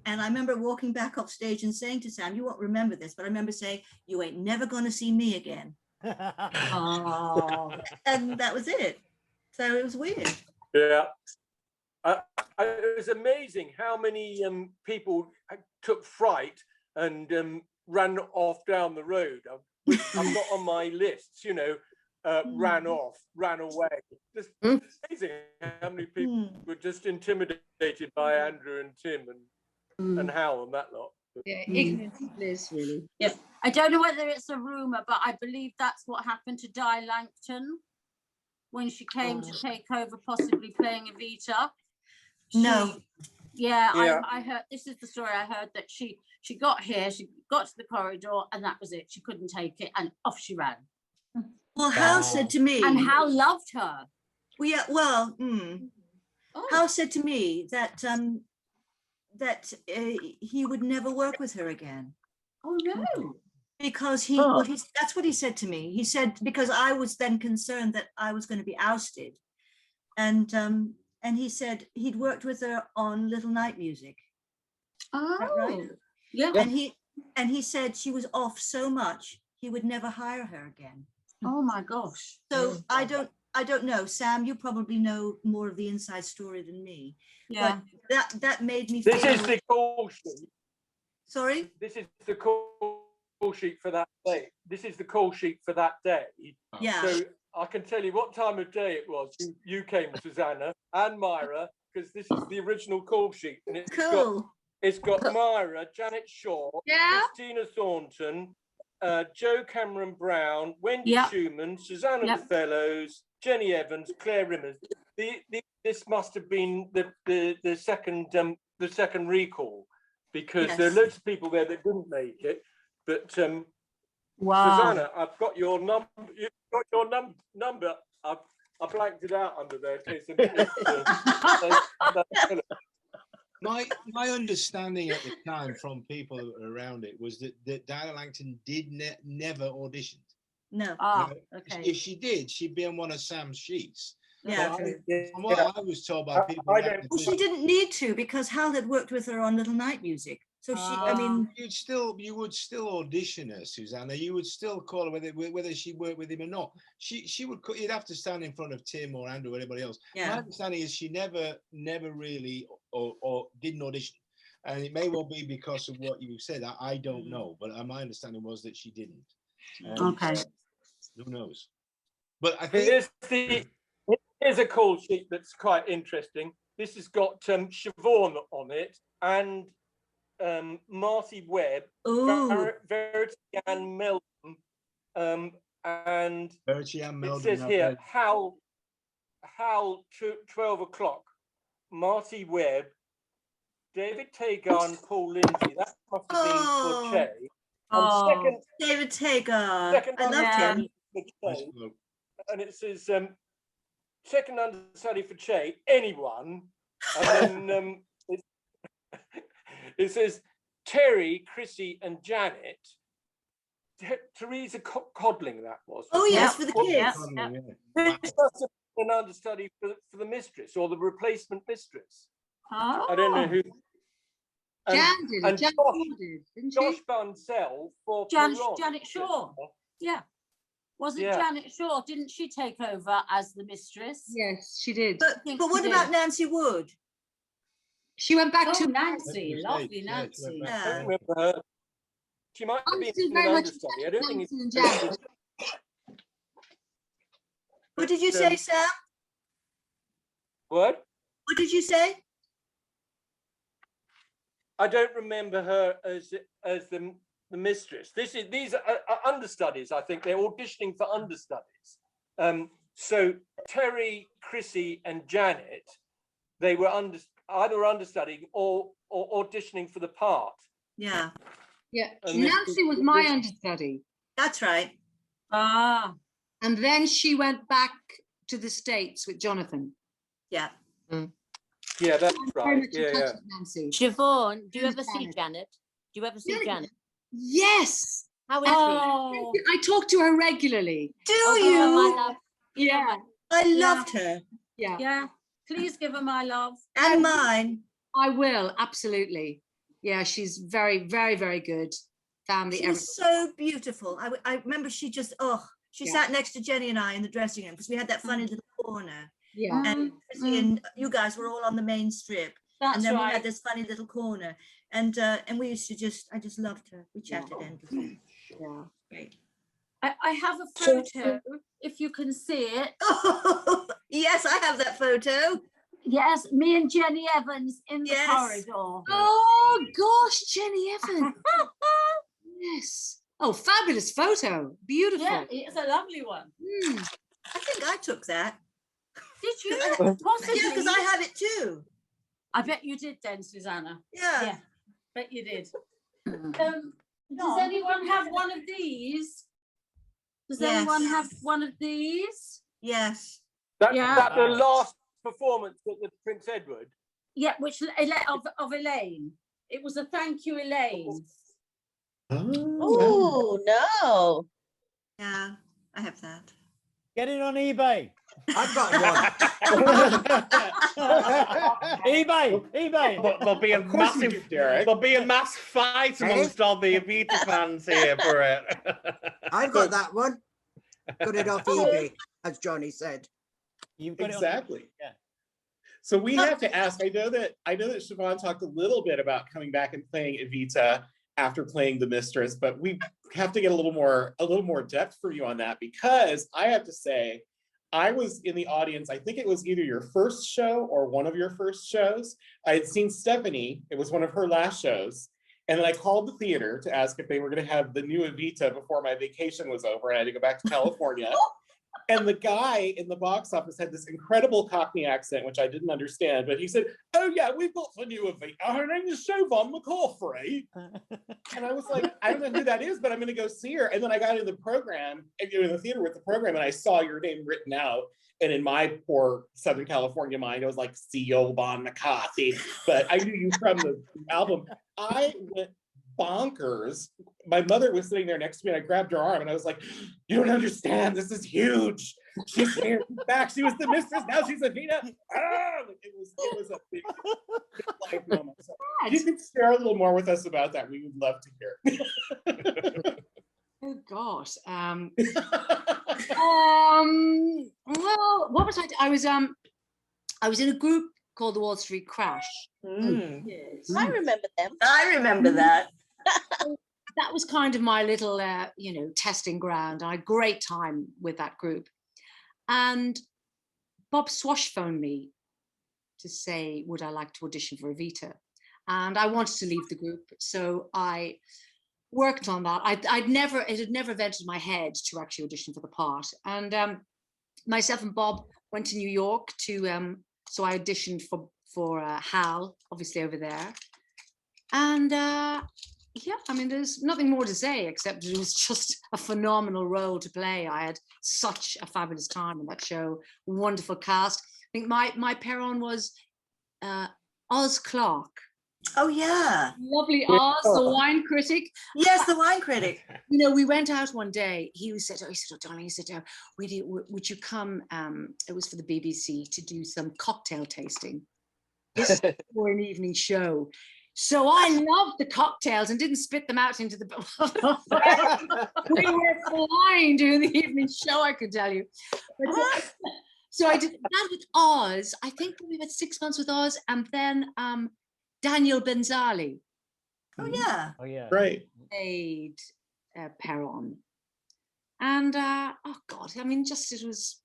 And I remember walking back off stage and saying to Sam, you won't remember this, but I remember saying, you ain't never going to see me again. Oh. And that was it. So it was weird. Yeah. It was amazing how many people took fright and ran off down the road. I'm not on my lists, you know, ran off, ran away. Just amazing how many people were just intimidated by Andrew and Tim and Hal and that lot. Yeah, ignorance is bliss, really. Yeah, I don't know whether it's a rumor, but I believe that's what happened to Di Langton when she came to take over, possibly playing Evita. Yeah. I heard, this is the story I heard, that she got here, she got to the corridor, and that was it. She couldn't take it, and off she ran. Well, Hal said to me, and Hal loved her. Well, yeah, well, Hal said to me that he would never work with her again. Oh no! Because that's what he said to me. He said, because I was then concerned that I was going to be ousted, and he said he'd worked with her on Little Night Music. Oh, right? Yeah. And he said she was off so much he would never hire her again. Oh my gosh! So I don't know, Sam. You probably know more of the inside story than me. Yeah. But that made me. This is the call sheet. Sorry. This is the call sheet for that day. This is the call sheet for that day. Yeah. So I can tell you what time of day it was. You came, Susannah and Myra, because this is the original call sheet, and it's got Myra, Janet Shaw, Christina Thornton, Joe Cameron Brown, Wendy Schumann, Susannah Fellows, Jenny Evans, Claire Rimmers. This must have been the second recall, because there are loads of people there that didn't make it. But Susannah, I've got your number. You've got your number. I blanked it out under there in case. My understanding at the time from people around it was that Diana Langton did never auditioned. No. Okay. If she did, she'd be on one of Sam's sheets. Yeah. From what I was told by people. Well, she didn't need to, because Hal had worked with her on Little Night Music. So you would still audition her, Susannah. You would still call her whether she worked with him or not. She would. You'd have to stand in front of Tim or Andrew or anybody else. Yeah. My understanding is she never really or didn't audition, and it may well be because of what you said. I don't know, but my understanding was that she didn't. Okay. Who knows? But I think here's a call sheet that's quite interesting. This has got Siobhan on it and Marty Webb, Verity Ann Meldon, and Verity Ann Meldon, it says here Hal 12 o'clock, Marty Webb, David Tagar and Paul Lindsey. That must have been for Che. David Tagar. I loved him. And it says second understudy for Che, anyone, and then it says Terry, Chrissy, and Janet. Teresa Codling, that was. Oh yes, for the kids. This must have been an understudy for the mistress or the replacement mistress. Oh. I don't know who. Jan did it. Jan did, Josh Bunsell for Janet Shaw. Yeah. Wasn't Janet Shaw? Didn't she take over as the mistress? Yes, she did. But what about Nancy Wood? She went back to Nancy. Lovely Nancy. I don't remember her. She might have been an understudy. I don't think it's. What did you say, Sam? What? What did you say? I don't remember her as the mistress. These are understudies. I think they're auditioning for understudies. So Terry, Chrissy, and Janet, they were either understudying or auditioning for the part. Yeah. Yeah. Nancy was my understudy. That's right. And then she went back to the States with Jonathan. Yeah. Yeah, that's right. Yeah. Siobhan, do you ever see Janet? Do you ever see Janet? Yes. How is she? I talk to her regularly. Do you? My love. Yeah. I loved her. Yeah. Yeah. Please give her my love. And mine. I will, absolutely. Yeah, she's very, very, very good. Family. She was so beautiful. I remember she just, she Yeah. sat next to Jenny and I in the dressing room because we had that funny little corner. Yeah. And Chrissy and you guys were all on the main strip. That's and then we right. had this funny little corner. And we used to I just loved her. We chatted endlessly. Yeah. Great. I have a photo, if you can see it. Yes, I have that photo. Yes, me and Jenny Evans in the Yes. corridor. Oh gosh, Jenny Evans. Yes. Oh, fabulous photo. Beautiful. Yeah, it's a lovely one. I think I took that. Did you? Possibly. Yeah, because I have it too. I bet you did then, Susannah. Yeah. Bet you did. Does anyone have one of these? Does anyone have one of these? Yes. That the last performance at the Prince Edward. Yeah, which of Elaine. It was a thank you, Elaine. Oh no. Yeah, I have that. Get it on eBay. I've got one. eBay. There'll be a massive, there'll be a mass fight amongst all the Evita fans here for it. I've got that one. Got it off eBay, as Johnny said. You've got Exactly. Yeah. So we have to ask. I know that Siobhan talked a little bit about coming back and playing Evita after playing the Mistress, but we have to get a little more depth for you on that, because I have to say, I was in the audience. I think it was either your first show or one of your first shows. I had seen Stephanie. It was one of her last shows. And then I called the theater to ask if they were going to have the new Evita before my vacation was over. I had to go back to California. And the guy in the box office had this incredible Cockney accent, which I didn't understand. But he said, "Oh yeah, we've got the new Evita. Her name is Siobhan McCarthy." And I was like, "I don't know who that is, but I'm going to go see her." And then I got in the program, in the theater with the program, and I saw your name written out. And in my poor Southern California mind, I was like, Siobhan McCarthy. But I knew you from the album. I went bonkers. My mother was sitting there next to me, and I grabbed her arm, and I was like, "You don't understand. This is huge. She's here back. She was the Mistress. Now she's Evita." It was a big life moment. So if you could share a little more with us about that, we would love to hear. Oh gosh. Well, what was I was in a group called the Wall Street Crash. Yes. I remember them. I remember that. That was kind of my little, testing ground. I had a great time with that group. And Bob Swash phoned me to say, would I like to audition for Evita? And I wanted to leave the group. So I worked on that. It had never entered my head to actually audition for the part. And myself and Bob went to New York so I auditioned for Hal, obviously over there. And there's nothing more to say except it was just a phenomenal role to play. I had such a fabulous time in that show. Wonderful cast. I think my Perron was Oz Clark. Oh yeah, lovely Oz, the wine critic. Yes, the wine critic. We went out one day. He said, "Oh, darling," he said, would you come?" It was for the BBC to do some cocktail tasting. This is for an evening show. So I loved the cocktails and didn't spit them out into the. We were flying during the evening show, I can tell you. But, so I did that with Oz. I think we had 6 months with Oz, and then Daniel Benzali. Oh yeah. Oh yeah. Right. Played Perron, and it was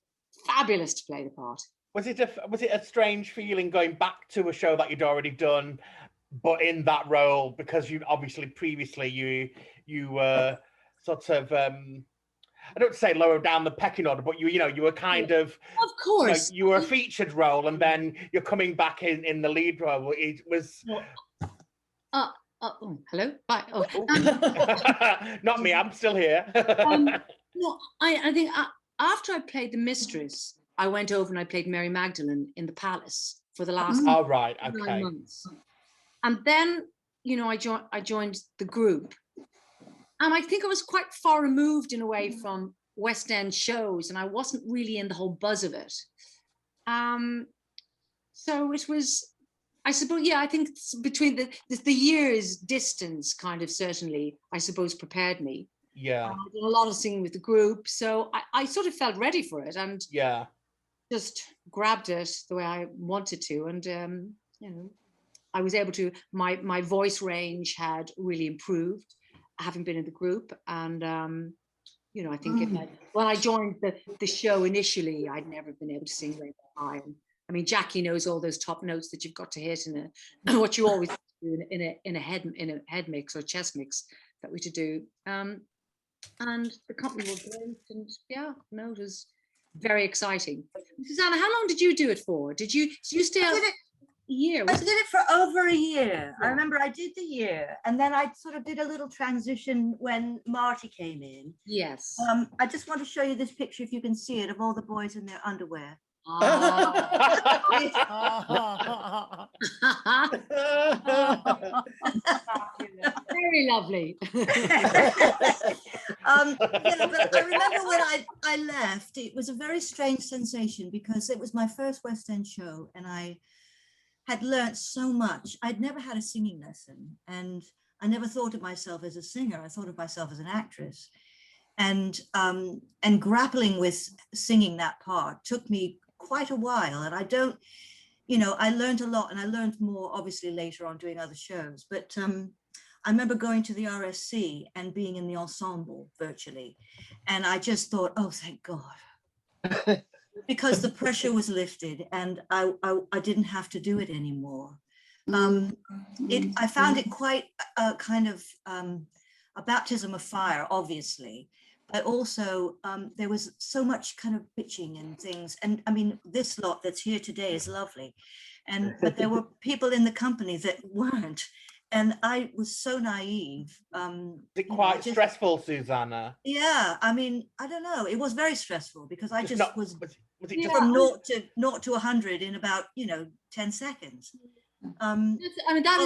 fabulous to play the part. Was it a strange feeling going back to a show that you'd already done, but in that role, because you obviously previously you were sort of I don't say lower down the pecking order, but you were kind of course you were a featured role, and then you're coming back in the lead role. It was. Hello. Bye. Not me. I'm still here. No, I think after I played the Mistress, I went over and I played Mary Magdalene in the Palace for the last 9 months. And then, I joined the group. And I think I was quite far removed in a way from West End shows, and I wasn't really in the whole buzz of it. So it was I suppose, yeah, I think it's between the years distance kind of certainly, I suppose, prepared me. Yeah. I did a lot of singing with the group, so I sort of felt ready for it and yeah, just grabbed it the way I wanted to. And, you know, I was able to, my voice range had really improved having been in the group. And, you know, I think when I joined the show initially, I'd never been able to sing very high. I mean, Jacqui knows all those top notes that you've got to hit in what you always do in a head mix or chest mix that we to do. And the company were great, and yeah, no, it was very exciting. Susannah, how long did you do it for? Did you stay out a year? I did it for over a year. I remember I did the year, and then I sort of did a little transition when Marty came in. Yes. I just want to show you this picture, if you can see it, of all the boys in their underwear. Very lovely. You know, but I remember when I left, it was a very strange sensation because it was my first West End show, and I had learnt so much. I'd never had a singing lesson, and I never thought of myself as a singer. I thought of myself as an actress, and grappling with singing that part took me quite a while. And I don't, you know, I learned a lot, and I learned more obviously later on doing other shows. But I remember going to the RSC and being in the ensemble virtually, and I just thought, oh, thank God. Because the pressure was lifted, and I didn't have to do it anymore. I found it quite a kind of a baptism of fire, obviously, but also there was so much kind of bitching and things. And I mean, this lot that's here today is lovely, but there were people in the company that weren't. And I was so naive. Is it quite stressful, Susannah? Yeah, I mean, I don't know. It was very stressful because I just was it just from 0 to 100 in about 10 seconds. I mean, that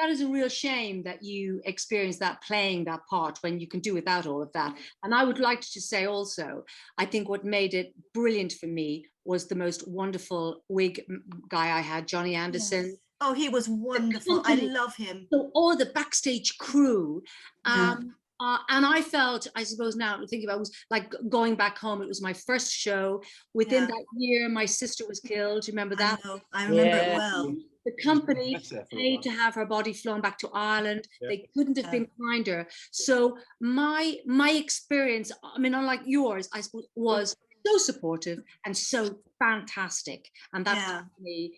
is a real shame that you experienced that playing that part when you can do without all of that. And I would like to say also, I think what made it brilliant for me was the most wonderful wig guy I had, Johnny Anderson. Yes. Oh, he was wonderful. I love him. So all the backstage crew. And I felt, I suppose now thinking about it, was like going back home. It was my first show. Within that year, my sister was killed. Do you remember that? I remember it well. The company paid to have her body flown back to Ireland. They couldn't have been kinder. So my experience, I mean, unlike yours, I suppose, was so supportive and so fantastic. And that me.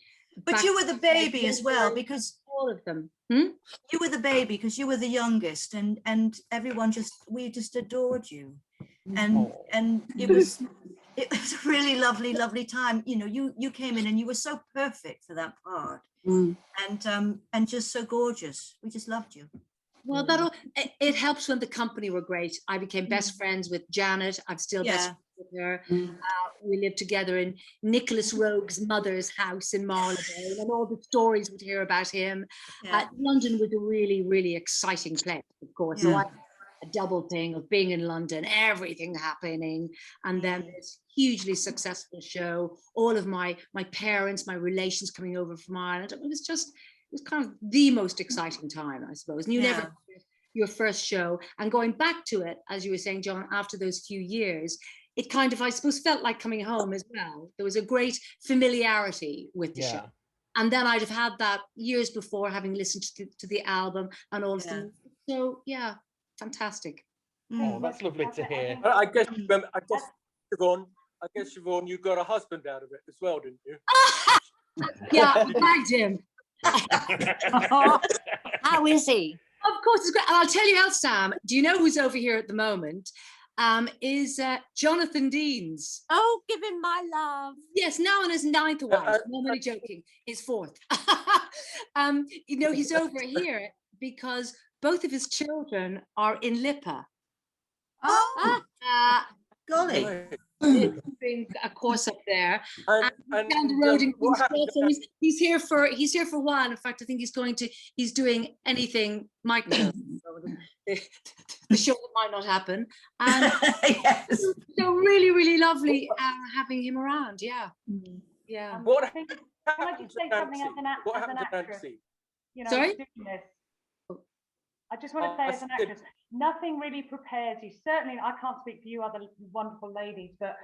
But you were the baby as well, because all of them. You were the baby because you were the youngest, and everyone we just adored you, and it was a really lovely time. You know, you came in and you were so perfect for that part, and just so gorgeous. We just loved you. Well, it helps when the company were great. I became best friends with Janet. I'm still best friends with her. We lived together in Nicholas Rogue's mother's house in Marylebone, and all the stories we'd hear about him. London was a really, really exciting place, of course. So I had a double thing of being in London, everything happening, and then this hugely successful show. All of my parents, my relations coming over from Ireland. It was kind of the most exciting time, I suppose. And you never your first show, and going back to it, as you were saying, John, after those few years, it kind of, I suppose, felt like coming home as well. There was a great familiarity with the show. And then I'd have had that years before, having listened to the album and all of them. So yeah, fantastic. Oh, that's lovely to hear. I guess Siobhan, you got a husband out of it as well, didn't you? Yeah, I bagged him. How is he? Of course, it's great. And I'll tell you else, Sam, do you know who's over here at the moment? Is Jonathan Deans. Oh, give him my love. Yes, now on his 9th wife. No, I'm only joking. His 4th. You know, he's over here because both of his children are in Lipa. Oh, golly. Doing a course up there, and down the road in so he's here for one. In fact, I think he's doing anything might not the show that might not happen, and so really lovely having him around. Yeah. What Can I just say something as an actress? You know, Sorry? doing this. I just want to say as an actress, nothing really prepares you. Certainly, I can't speak for you other wonderful ladies, but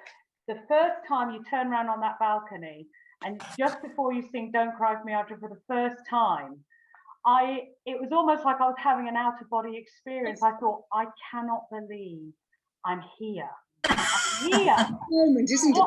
the first time you turn around on that balcony and just before you sing Don't Cry For Me After for the first time, it was almost like I was having an out-of-body experience. I thought, I cannot believe I'm here. I'm here. Moment, isn't it?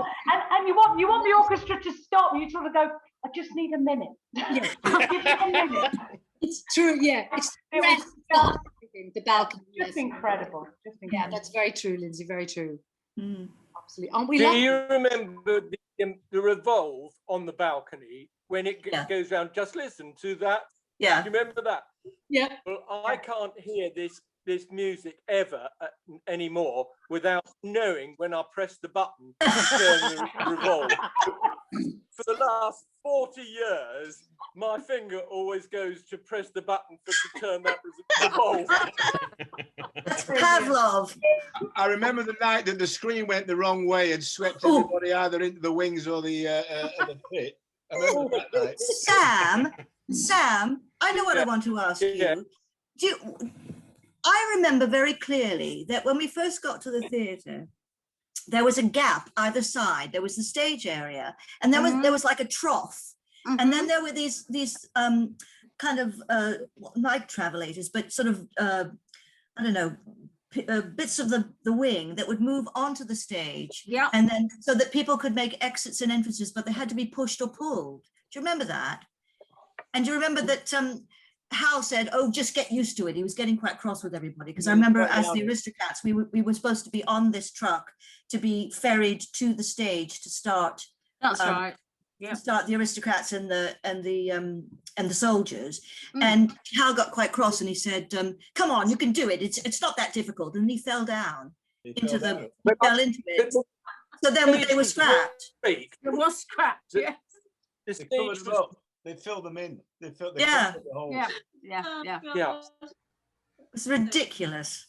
And you want the orchestra to stop. You sort of go, I just need a minute. Yeah. Give me a minute. It's true, yeah. It's the balcony. Just incredible. Just incredible. Yeah, that's very true, Lindsay. Very true. Absolutely. Aren't we Do lucky? you remember the revolve on the balcony when it goes round? Just listen to that. Yeah. Do you remember that? Yeah. Well, I can't hear this music ever anymore without knowing when I press the button to turn the revolve. For the last 40 years, my finger always goes to press the button to turn that revolve. That's Pavlov. I remember the night that the screen went the wrong way and swept everybody either into the wings or the pit. I remember that night. Sam, I know what I want to ask you. I remember very clearly that when we first got to the theatre, there was a gap either side. There was the stage area, and there was like a trough, and then there were these kind of not travelators, but sort of I don't know, bits of the wing that would move onto the stage, and then so that people could make exits and entrances, but they had to be pushed or pulled. Do you remember that? And do you remember that Hal said, "Oh, just get used to it." He was getting quite cross with everybody because I remember as the Aristocrats, we were supposed to be on this truck to be ferried to the stage to start. That's right. Yeah. To start the Aristocrats and the soldiers. And Hal got quite cross and he said, "Come on, you can do it. It's not that difficult." And he fell down into it. So then they were scrapped. It was scrapped. Yeah. They filled them in. They filled the holes. Yeah. It's ridiculous.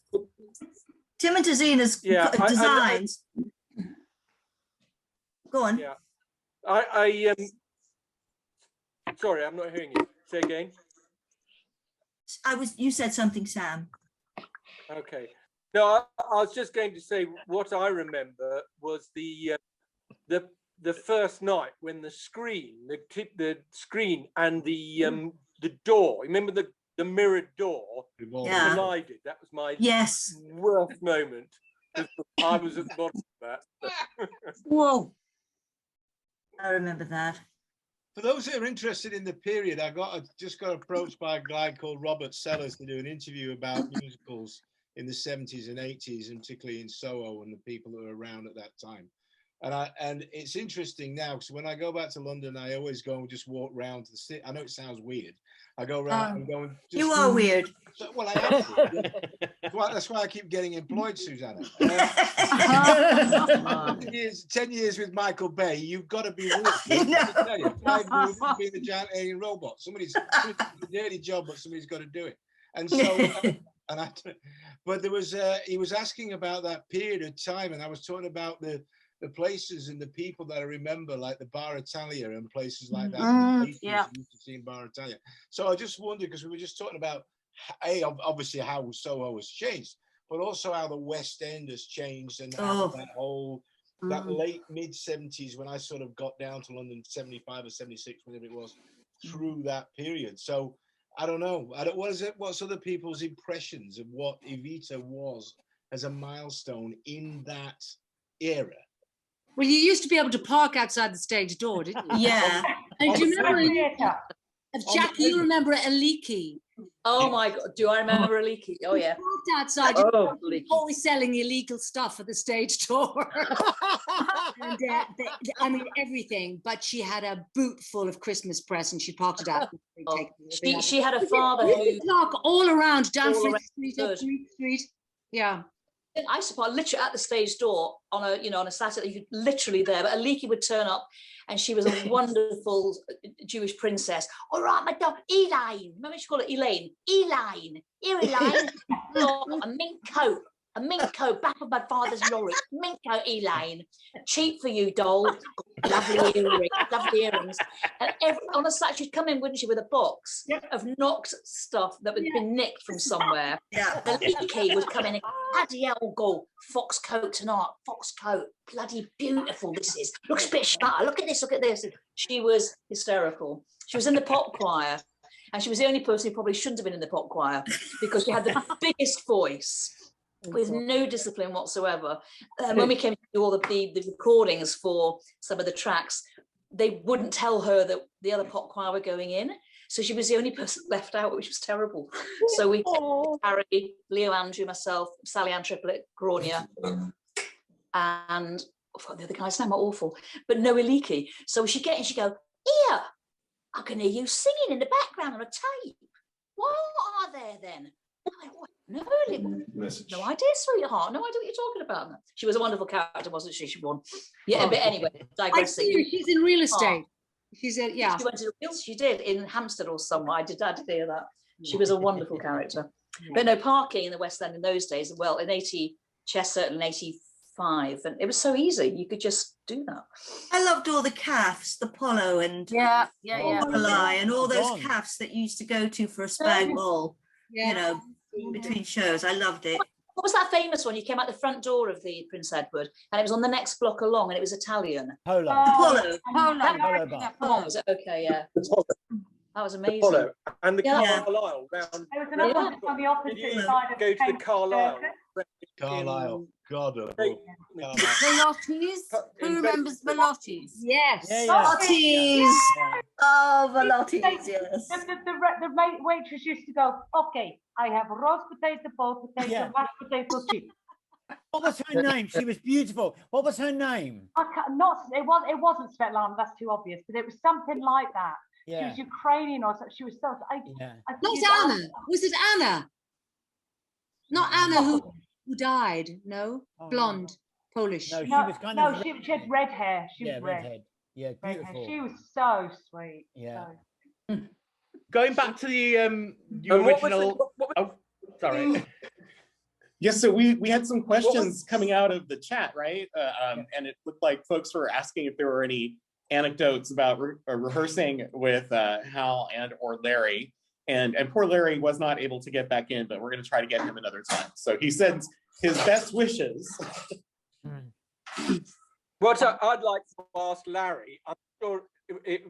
Tim and Tazina's designs. Go on. Yeah. Sorry, I'm not hearing you. Say again. You said something, Sam. Okay. No, I was just going to say what I remember was the first night when the screen and the door. Remember the mirrored door collided. That was my worst moment. I was at the bottom of that. Whoa! I remember that. For those who are interested in the period, I just got approached by a guy called Robert Sellers to do an interview about musicals in the 70s and 80s, and particularly in Soho and the people that were around at that time. And it's interesting now because when I go back to London, I always go and just walk around to the city. I know it sounds weird. I go around and go and just, you are weird. Well, I am. That's why I keep getting employed, Susannah. 10 years with Michael Bay, you've got to be weird. 5 movies being the giant alien robot. Somebody's a dirty job, but somebody's got to do it. And so, but there was he was asking about that period of time, and I was talking about the places and the people that I remember, like the Bar Italia and places like that. Used to see in Bar Italia. So I just wondered, because we were just talking about obviously how Soho has changed, but also how the West End has changed, and how that whole that late mid 70s when I sort of got down to London, 75 or 76, whatever it was, through that period. So I don't know. What's other people's impressions of what Evita was as a milestone in that era? Well, you used to be able to park outside the stage door, didn't you? Yeah. And do you remember Jacqui? You remember Aliki? Oh my God! Do I remember Aliki? Oh yeah. Parked outside, always selling illegal stuff at the stage door. And I mean everything. But she had a boot full of Christmas presents. She parked it out. She had a father who park all around down Fleet Street, up Fleet Street. Yeah. I used to park literally at the stage door on a Saturday. You could literally there, but Aliki would turn up, and she was a wonderful Jewish princess. All right, madam, Elaine. Remember she called it Elaine. Elaine, here, Elaine. A mink coat. A mink coat, back of my father's lorry. Mink coat, Elaine. Cheap for you, doll. Lovely earrings. And on a Saturday, she'd come in, wouldn't she, with a box of knocked stuff that had been nicked from somewhere. Yeah. The leaky would come in and, bloody hell, go, fox coat tonight, fox coat. Bloody beautiful this is. Looks a bit shutter. Look at this, look at this. She was hysterical. She was in the pop choir. And she was the only person who probably shouldn't have been in the pop choir because she had the biggest voice with no discipline whatsoever. When we came to do all the recordings for some of the tracks, they wouldn't tell her that the other pop choir were going in. So she was the only person left out, which was terrible. So we Harry, Leo Andrew, myself, Sally Ann Triplett, Grania, and the other guy's name are awful, but no Iliki. So she'd get in, she'd go, here, I can hear you singing in the background on a tape. What are there then? I went, no idea, sweetheart. No idea what you're talking about. She was a wonderful character, wasn't she? She won. Yeah, but anyway, digressing. I see, she's in real estate. She's in, yeah. She went to she did in Hampstead or somewhere. I did hear that. She was a wonderful character. But no, parking in the West End in those days, well, in Chester in 85, and it was so easy. You could just do that. I loved all the calves, the polo and and all those calves that you used to go to for a spag ball. You know, between shows. I loved it. What was that famous one? You came out the front door of the Prince Edward, and it was on the next block along, and it was Italian. Polo. Polo. Polo. Was it? Okay, yeah. That was amazing. The Polo and the Carlisle round. There was another one on the opposite side of go to the Carlisle. Carlisle. God. Velottis. Who remembers Velottis? Yes. Velottis. Oh, Velottis, yes. The waitress used to go, okay, I have roast potato, boiled potato, mashed potato chip. What was her name? She was beautiful. What was her name? It wasn't Svetlana, that's too obvious, but it was something like that. Yeah. She was Ukrainian or something. She was so. Not Anna. Was it Anna? Not Anna who died. No, blonde, Polish. No, she was kind of. She had red hair. She was red. Redhead. Yeah, beautiful. She was so sweet. Yeah. So. Going back to the original. Sorry. Yes, so we had some questions coming out of the chat, right? And it looked like folks were asking if there were any anecdotes about rehearsing with Hal and or Larry, and poor Larry was not able to get back in, but we're going to try to get him another time. So he sends his best wishes. What I'd like to ask Larry, I'm sure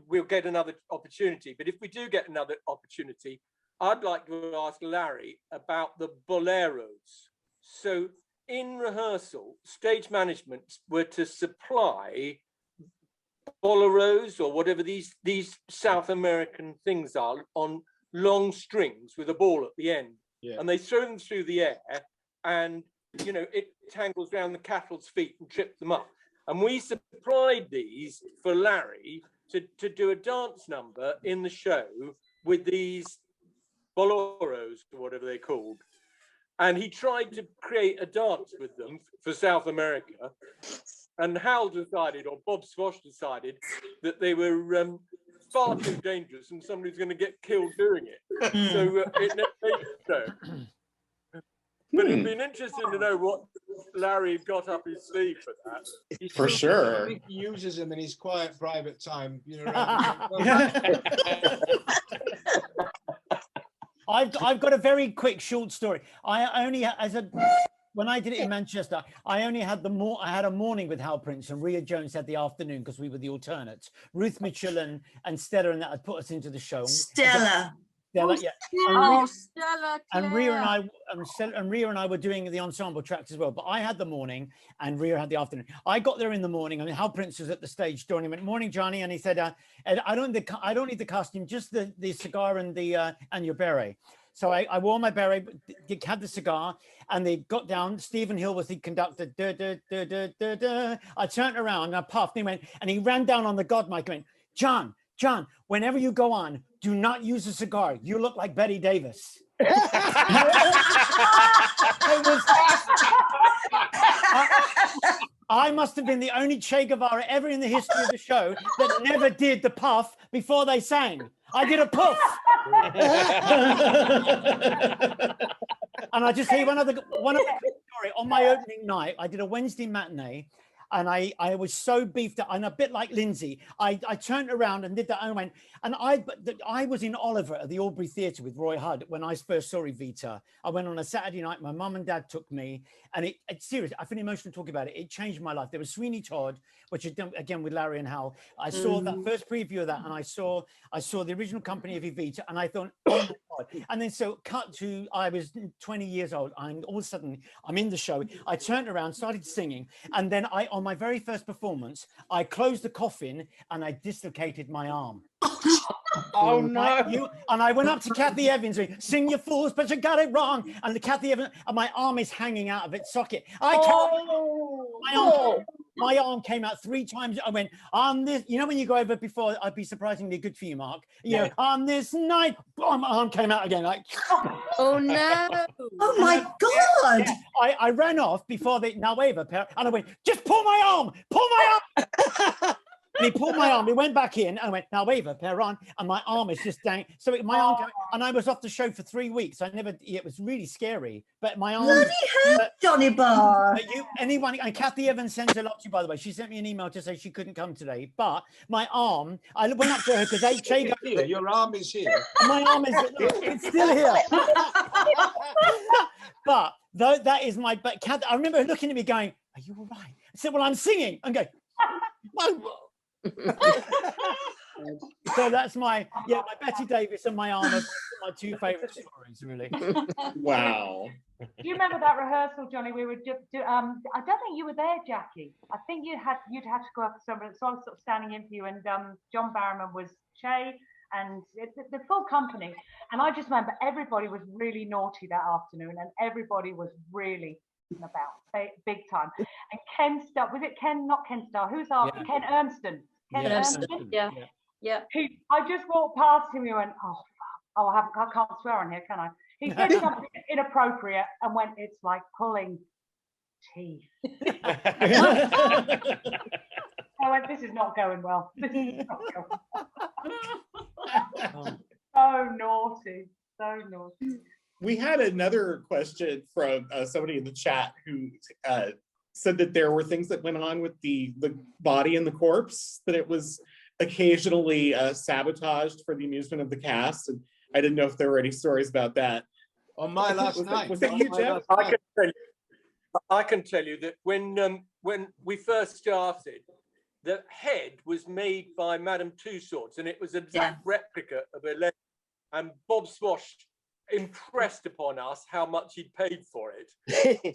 we'll get another opportunity, but if we do get another opportunity, I'd like to ask Larry about the boleros. So in rehearsal, stage management were to supply boleros or whatever these South American things are on long strings with a ball at the end, and they throw them through the air, and you know it tangles around the cattle's feet and trips them up. And we supplied these for Larry to do a dance number in the show with these boleros or whatever they're called. And he tried to create a dance with them for South America. And Hal decided, or Bob Squash decided, that they were far too dangerous and somebody's going to get killed doing it. So it never made it so. But it'd been interesting to know what Larry got up his sleeve for that. For sure. He uses them in his quiet private time. You know, I've got a very quick short story. When I did it in Manchester, I only had I had a morning with Hal Prince, and Rhea Jones had the afternoon because we were the alternates. Ruth Mitchell and Stella and that had put us into the show. Stella, yeah. Stella. And Rhea and I were doing the ensemble tracks as well. But I had the morning, and Rhea had the afternoon. I got there in the morning, and Hal Prince was at the stage door, and he went, "Morning, Johnny," and he said, "I don't need the costume, just the cigar and your beret." So I wore my beret, had the cigar, and they got down. Stephen Hill was the conductor. Duh, duh, duh, duh, duh, duh. I turned around, and I puffed, and he ran down on the God mic and went, John, whenever you go on, do not use a cigar. You look like Betty Davis. I must have been the only Che Guevara ever in the history of the show that never did the puff before they sang. I did a puff. And I just hear one of the story. On my opening night, I did a Wednesday matinee. And I was so beefed up, and a bit like Lindsey, I turned around and did that and went, and I was in Oliver at the Albury Theatre with Roy Hudd when I first saw Evita. I went on a Saturday night, my mum and dad took me, and it's serious, I feel emotional talking about it. It changed my life. There was Sweeney Todd, which I'd done again with Larry and Hal. I saw that first preview of that, and I saw the original company of Evita, and I thought, oh my God. And then so cut to, I was 20 years old, and all of a sudden I'm in the show. I turned around, started singing, and then on my very first performance, I closed the coffin and I dislocated my arm. Oh no! And I went up to Kathy Evans, sing your fools, but you got it wrong. And the Kathy Evans, and my arm is hanging out of its socket. My arm came out 3 times. I went, on this, you know, when you go over before, I'd be surprisingly good for you, Mark. You know, on this night, my arm came out again. Like, oh no! Oh my God! Yeah, I ran off before the Nueva pair, and I went, just pull my arm, pull my arm. And he pulled my arm, he went back in, and I went, Nueva pair on, and my arm is just dang. So my arm, and I was off the show for 3 weeks. It was really scary, but my arm. Bloody hell, Johnny Barr. Anyone, and Kathy Evans sends a lot to you, by the way. She sent me an email to say she couldn't come today, but my arm, I went up to her because your arm is here. My arm is, it's still here. But though that is my, but Kathy, I remember her looking at me going, are you all right? I said, well, I'm singing. I'm going, so that's my Betty Davis and my arm are my 2 favorite stories, really. Wow. Do you remember that rehearsal, Johnny? We were just I don't think you were there, Jacqui. I think you'd have to go up to somebody, so I was sort of standing in for you, and John Barrowman was Che and the full company. And I just remember everybody was really naughty that afternoon, and everybody was really about big time. And Ken Starr, was it Ken? Not Ken Starr. Who's our Ken Ernston? Ken Ernston. Yeah. I just walked past him and went, I can't swear on here, can I? He said something inappropriate and went, it's like pulling teeth. I went, this is not going well. This is not going well. So naughty. We had another question from somebody in the chat who said that there were things that went on with the body and the corpse, that it was occasionally sabotaged for the amusement of the cast. And I didn't know if there were any stories about that. On my last night. Was that you, Jeff? I can tell you that when we first started, the head was made by Madame Tussauds, and it was an exact replica of a leg. And Bob Swash impressed upon us how much he'd paid for it.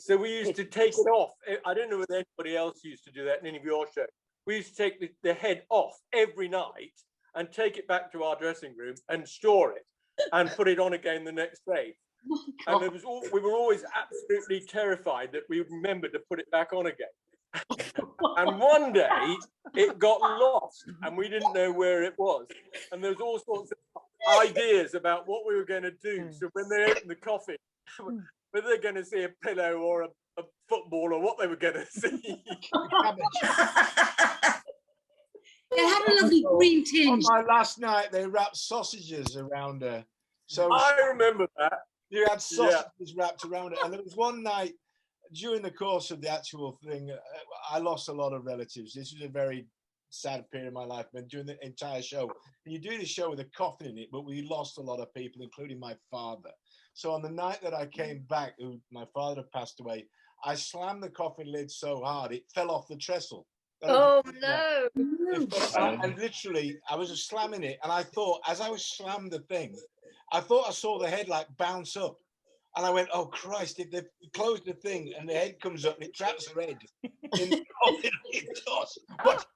So we used to take it off. I don't know whether anybody else used to do that in any of your shows. We used to take the head off every night and take it back to our dressing room and store it and put it on again the next day. And we were always absolutely terrified that we would remember to put it back on again. And one day it got lost and we didn't know where it was. And there was all sorts of ideas about what we were going to do. So when they opened the coffin, whether they're going to see a pillow or a football or what they were going to see. It had a lovely green tinge. On my last night, they wrapped sausages around her. So I remember that. You had sausages wrapped around it. And there was one night during the course of the actual thing, I lost a lot of relatives. This was a very sad period of my life, but during the entire show. And you do the show with a coffin in it, but we lost a lot of people, including my father. So on the night that I came back, my father had passed away, I slammed the coffin lid so hard, it fell off the trestle. Oh no! And literally, I was slamming it, and I thought, as I was slamming the thing, I thought I saw the head like bounce up, and I went, "Oh Christ! If they close the thing and the head comes up and it traps her head in the coffin, it does." But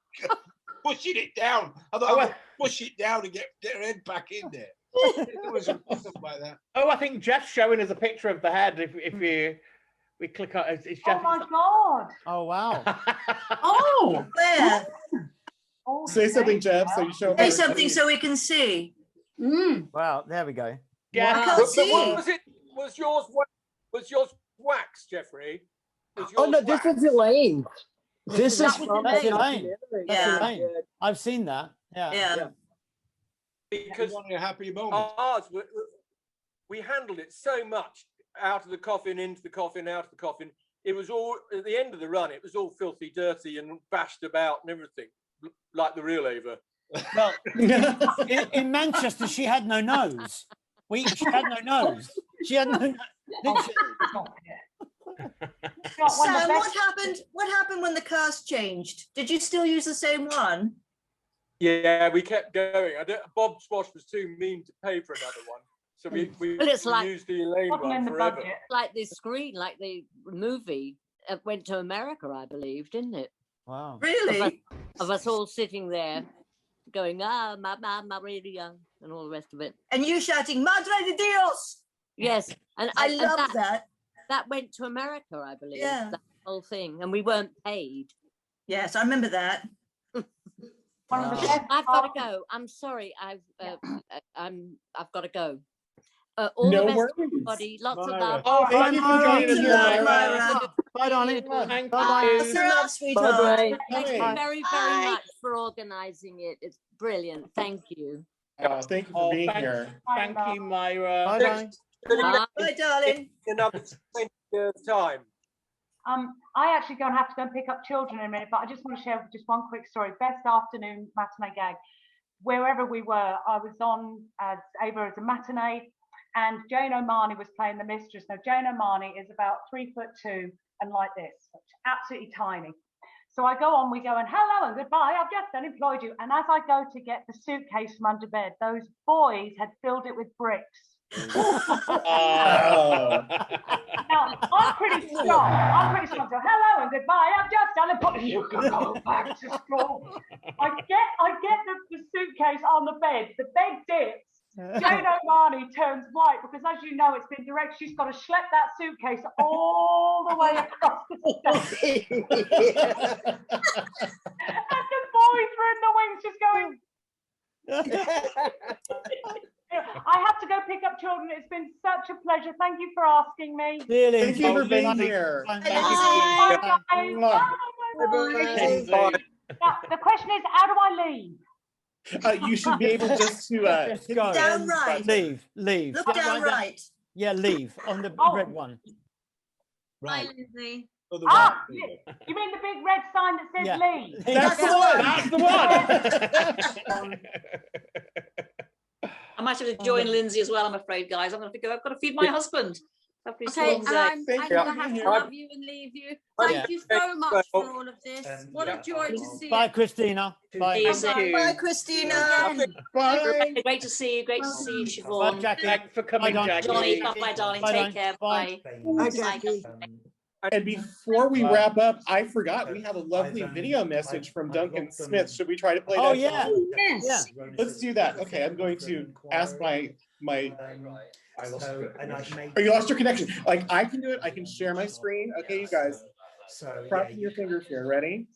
pushing it down, I thought I would push it down and get her head back in there. It was something like that. Oh, I think Jeff's showing us a picture of the head. If we click on, it's Jeff. Oh my God! Oh wow! Oh, where? Oh, say something, Jeff. So you show. Say something so we can see. Wow, there we go. Yeah, I can't see. Was yours wax, Jeffrey? Oh no, this is Elaine. This is from Elaine. Yeah. Elaine. I've seen that. Yeah. Because a happy moment. Ours, we handled it so much, out of the coffin, into the coffin, out of the coffin. it was all at the end of the run. It was all filthy, dirty, and bashed about and everything, like the real Ava. Well, in Manchester, she had no nose. She had no nose. She had no. Sam, what happened? What happened when the cast changed? Did you still use the same one? Yeah, we kept going. Bob Swash was too mean to pay for another one, so we Well, it's like used the Elaine one forever. Like the screen, like the movie went to America, I believe, didn't it? Wow. Really? Of us all sitting there going, Maria, and all the rest of it. And you shouting, Madre de Dios! Yes. And I love that. That went to America, I believe. Yeah. That whole thing. And we weren't paid. Yes, I remember that. I've got to go. I'm sorry. I've got to go. All the best, everybody. Lots of love. Oh, thank you for joining us, Myra. Bye, darling. Thank Lots of love, sweetheart. Thank you very, very much for organising it. It's brilliant. Thank you. Oh, thank you for being here. Thank you, Myra. Bye. Bye, darling. Another time. I actually have to go and pick up children in a minute, but I just want to share just one quick story. Best afternoon matinee gag. Wherever we were, I was on as Ava as a matinee, and Jane O'Mahony was playing the mistress. Now, Jane O'Mahony is about 3'2" and like this, absolutely tiny. So I go on, we go, and hello and goodbye, I've just unemployed you. And as I go to get the suitcase from under bed, those boys had filled it with bricks. Now, I'm pretty strong. So hello and goodbye, I've just unemployed you. You can go back to school. I get the suitcase on the bed. The bed dips. Jane O'Mahony turns white because, as you know, it's been direct. She's got to schlep that suitcase all the way across the stage. And the boys were in the wings just going. I have to go pick up children. It's been such a pleasure. Thank you for asking me. Really, thank you for being here. The question is, how do I leave? You should be able just to go. Down right. Leave. Look down right. Yeah, leave on the red one. Bye, Lindsay. You mean the big red sign that says leave? That's the one. I might have to join Lindsay as well, I'm afraid, guys. I'm going to go. I've got to feed my husband. Okay, and I'm going to have to love you and leave you. Thank you so much for all of this. What a joy to see you. Bye, Christina. Bye. Bye, Christina. Bye. Great to see you. Great to see you, Siobhan. Bye, Jacqui. Thanks for coming, Jacqui. Johnny, bye, darling. Take care. Bye. Bye, Jacqui. And before we wrap up, I forgot we have a lovely video message from Duncan Smith. Should we try to play that? Oh, yeah. Yes. Yeah. Let's do that. Okay, I'm going to ask my I lost it. Oh, you lost your connection. Like, I can do it. I can share my screen. Okay, you guys. Cross your fingers here. Ready?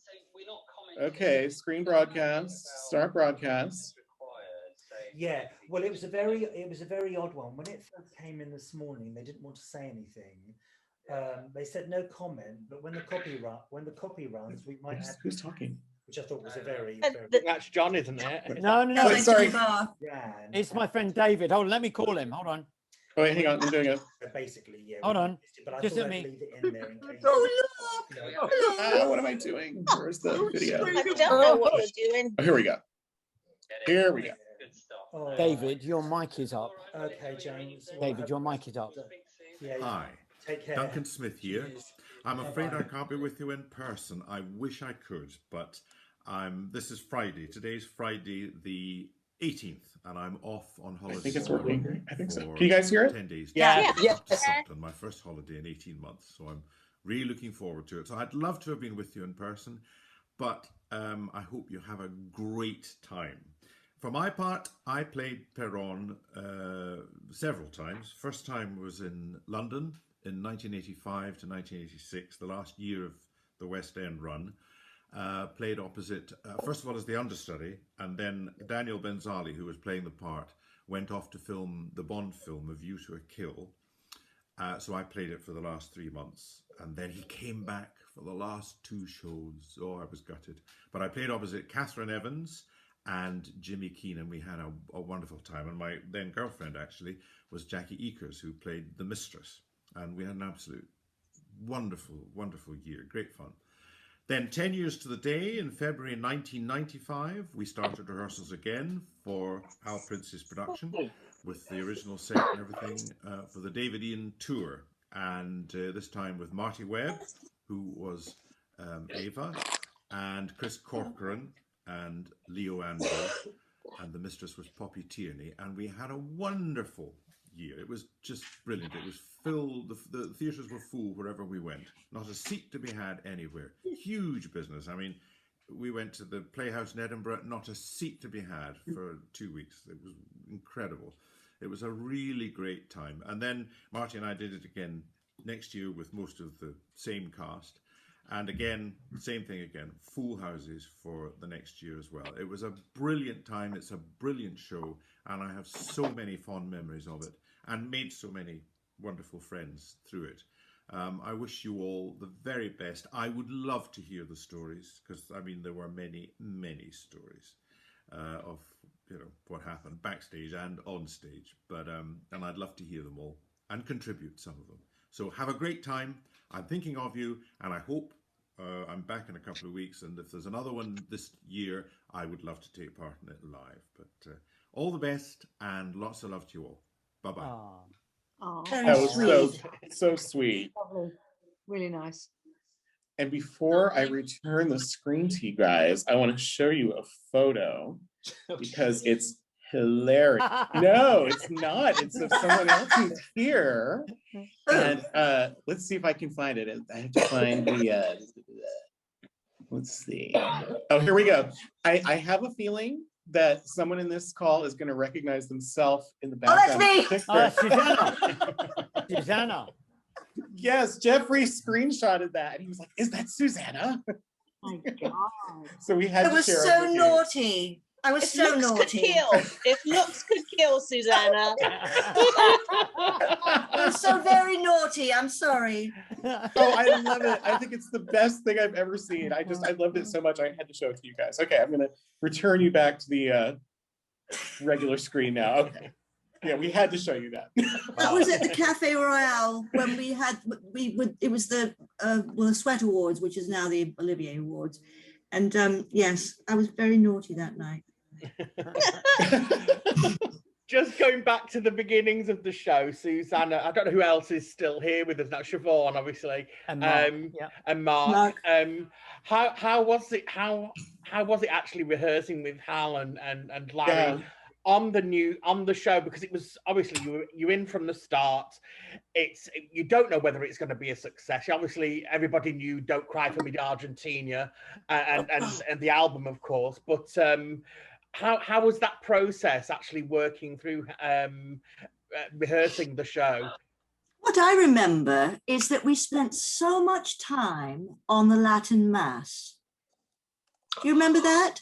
Okay, screen broadcast. Start broadcast. Yeah. Well, it was a very odd one. When it first came in this morning, they didn't want to say anything. They said no comment, but when the copy runs, we might have. Who's talking? Which I thought was a very. That's John, isn't it? No. Wait, sorry. It's my friend David. Hold on, let me call him. Hold on. Oh, wait, hang on. I'm doing it. Basically, yeah. Hold on. But Just I let me. leave it in there in case. What am I doing? Where's the video? I don't know what you're doing. Oh, here we go. Here we go. Oh. David, your mic is up. Okay, James. David, your mic is up. Hi. Take care. Duncan Smith here. I'm afraid I can't be with you in person. I wish I could, but this is Friday. Today's Friday the 18th, and I'm off on holiday. I think it's working. I think so. Can you guys hear it? 10 days. Yeah. To Thornton, my first holiday in 18 months. So I'm really looking forward to it. So I'd love to have been with you in person, but I hope you have a great time. For my part, I played Perron several times. First time was in London in 1985 to 1986, the last year of the West End run. Played opposite, first of all, as the understudy, and then Daniel Benzali, who was playing the part, went off to film the Bond film, A View to a Kill. So I played it for the last 3 months, and then he came back for the last 2 shows. Oh, I was gutted. But I played opposite Catherine Evans and Jimmy Keenan. We had a wonderful time, and my then girlfriend actually was Jacqui who played the mistress, and we had an absolute wonderful, wonderful year, great fun. Then 10 years to the day, in February 1995, we started rehearsals again for Hal Prince's production with the original set and everything for the David Ian tour. And this time with Marty Webb, who was Ava, and Chris Corcoran and Leo Andrew, and the mistress was Poppy Tierney. And we had a wonderful year. It was just brilliant. It was filled, the theatres were full wherever we went. Not a seat to be had anywhere. Huge business. I mean, we went to the Playhouse in Edinburgh, not a seat to be had for 2 weeks. It was incredible. It was a really great time. And then Marty and I did it again next year with most of the same cast. And again, same thing again, full houses for the next year as well. It was a brilliant time. It's a brilliant show. And I have so many fond memories of it and made so many wonderful friends through it. I wish you all the very best. I would love to hear the stories because, I mean, there were many, many stories of what happened backstage and on stage. But and I'd love to hear them all and contribute some of them. So have a great time. I'm thinking of you, and I hope I'm back in a couple of weeks. And if there's another one this year, I would love to take part in it live. But all the best and lots of love to you all. Bye-bye. Oh, That was so sweet. Lovely. Really nice. And before I return the screen to you guys, I want to show you a photo because it's hilarious. No, it's not. It's of someone else who's here. And let's see if I can find it. I have to find the, let's see. Oh, here we go. I have a feeling that someone in this call is going to recognize themselves in the background. Oh, that's me! Susannah. Susannah. Yes, Jeffrey screenshotted that. And he was like, is that Susannah? Oh my God. So we had I to was share it so with you. naughty. I was so naughty. If looks could kill, Susannah. I was so very naughty. I'm sorry. Oh, I love it. I think it's the best thing I've ever seen. I loved it so much. I had to show it to you guys. Okay, I'm going to return you back to the regular screen now. Okay. Yeah, we had to show you that. That was at the Cafe Royale when it was the the Sweat Awards, which is now the Olivier Awards. And yes, I was very naughty that night. Just going back to the beginnings of the show, Susannah, I don't know who else is still here with us now. Siobhan, obviously, and Mark. And Mark. How was it? How was it actually rehearsing with Hal and Larry on the show? Because it was obviously you're in from the start. You don't know whether it's going to be a success. Obviously, everybody knew "Don't Cry for Me, Argentina" and the album, of course, but. How was that process actually working through rehearsing the show? What I remember is that we spent so much time on the Latin Mass. Do you remember that?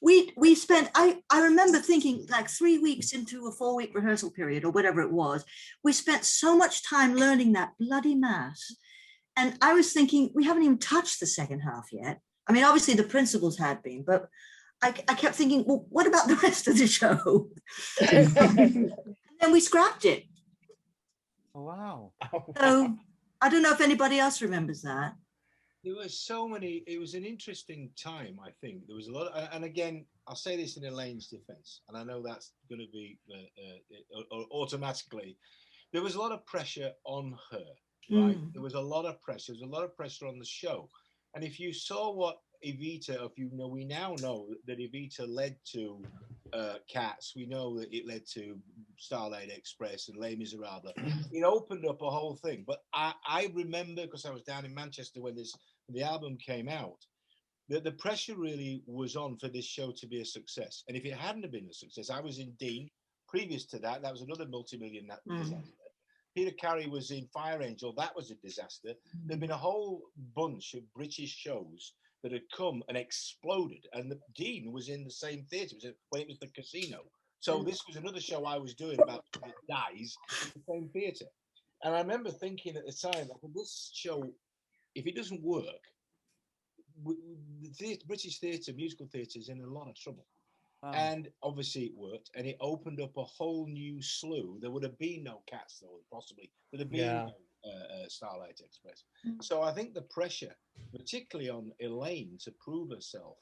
We spent, I remember thinking like 3 weeks into a 4-week rehearsal period or whatever it was, we spent so much time learning that bloody Mass. And I was thinking, we haven't even touched the second half yet. I mean, obviously the principals had been, but I kept thinking, well, what about the rest of the show? And then we scrapped it. Oh, wow. So I don't know if anybody else remembers that. There were so many, it was an interesting time, I think. There was a lot, and again, I'll say this in Elaine's defense, and I know that's going to be automatically, there was a lot of pressure on her, right? There was a lot of pressure. There was a lot of pressure on the show. And if you saw what Evita, we now know that Evita led to Cats. We know that it led to Starlight Express and Les Miserables. It opened up a whole thing. But I remember, because I was down in Manchester when the album came out, that the pressure really was on for this show to be a success. And if it hadn't have been a success, I was in Dean. Previous to that, that was another multi-million disaster. Peter Carey was in Fire Angel. That was a disaster. There'd been a whole bunch of British shows that had come and exploded, and the Dean was in the same theatre when it was the Casino. So this was another show I was doing about it dies in the same theatre. And I remember thinking at the time, like, this show, if it doesn't work, the British theatre, musical theatre, is in a lot of trouble. Wow. And obviously it worked, and it opened up a whole new slew. There would have been no Cats, though, possibly. There'd have been no Starlight Express. So I think the pressure, particularly on Elaine, to prove herself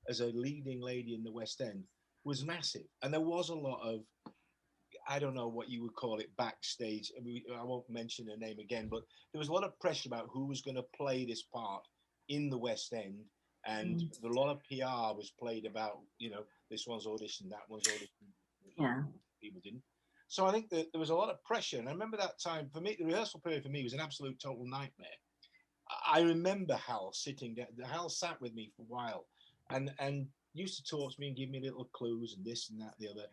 as a leading lady in the West End was massive. And there was a lot of, I don't know what you would call it, backstage. I won't mention her name again, but there was a lot of pressure about who was going to play this part in the West End. And a lot of PR was played about, this one's audition, that one's audition. Yeah. People didn't. So I think that there was a lot of pressure. And I remember that time, for me, the rehearsal period for me was an absolute total nightmare. I remember Hal sitting there. Hal sat with me for a while and used to talk to me and give me little clues and this and that, the other.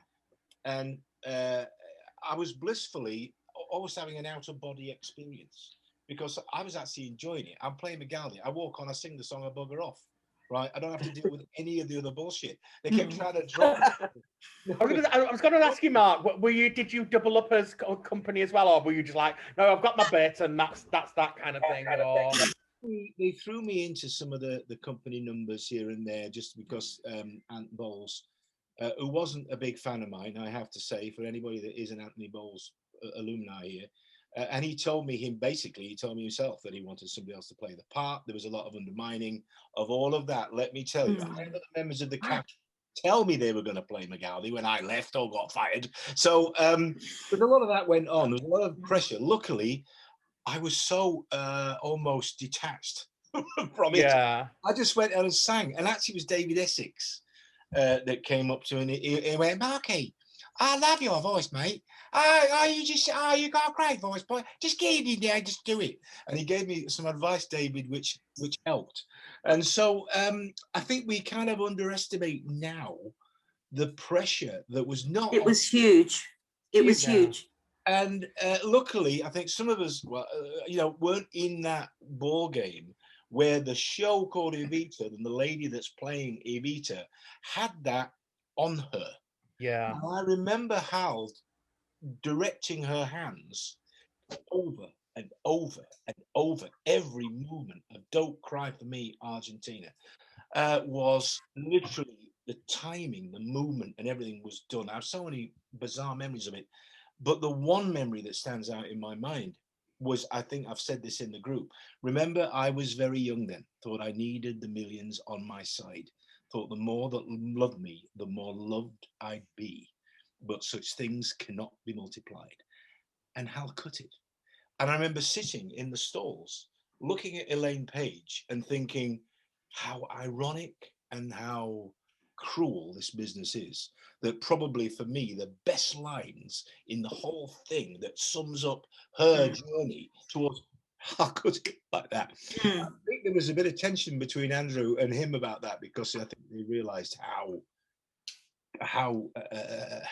And I was blissfully always having an out-of-body experience because I was actually enjoying it. I'm playing McGaldy. I walk on, I sing the song, I bugger off. Right, I don't have to deal with any of the other bullshit. They kept trying to drop. I was going to ask you, Mark. Did you double up as company as well, or were you just like, no, I've got my bit, and that's that kind of thing? Or they threw me into some of the company numbers here and there just because Ant Bowles, who wasn't a big fan of mine, I have to say, for anybody that is an Anthony Bowles alumni here. And he told me himself that he wanted somebody else to play the part. There was a lot of undermining of all of that. Let me tell you, I had the members of the cast tell me they were going to play McGaldy when I left or got fired. So but a lot of that went on. There was a lot of pressure. Luckily, I was so almost detached from it. Yeah. I just went out and sang. And actually, it was David Essex that came up to me and he went, Marky, I love your voice, mate. You got a great voice, boy. Just get it in there, just do it. And he gave me some advice, David, which helped. And so I think we kind of underestimate now the pressure that was not. It was huge. It was huge. And luckily, I think some of us, weren't in that ball game where the show called Evita and the lady that's playing Evita had that on her. Yeah. And I remember Hal directing her hands over and over and over. Every movement of Don't Cry For Me, Argentina, was literally the timing, the movement and everything was done. I have so many bizarre memories of it. But the one memory that stands out in my mind was, I think I've said this in the group. Remember, I was very young then, thought I needed the millions on my side. Thought the more that loved me, the more loved I'd be. But such things cannot be multiplied. And Hal cut it. And I remember sitting in the stalls, looking at Elaine Page and thinking how ironic and how cruel this business is. That probably for me, the best lines in the whole thing that sums up her journey towards how could it like that. I think there was a bit of tension between Andrew and him about that because I think they realised how it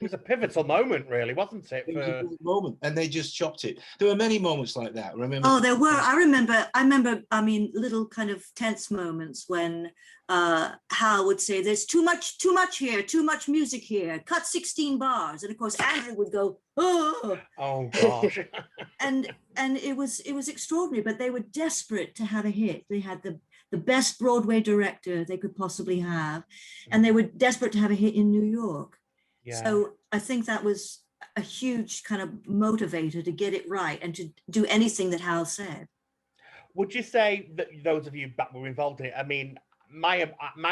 was a pivotal moment, really, wasn't it? It was a big moment, and they just chopped it. There were many moments like that. Remember? Oh, there were. I remember. I mean, little kind of tense moments when Hal would say, "There's too much here, too much music here. Cut 16 bars," and of course Andrew would go, "Oh, oh gosh," and it was extraordinary. But they were desperate to have a hit. They had the best Broadway director they could possibly have, and they were desperate to have a hit in New York. Yeah. So I think that was a huge kind of motivator to get it right and to do anything that Hal said. Would you say that those of you that were involved in it, I mean, my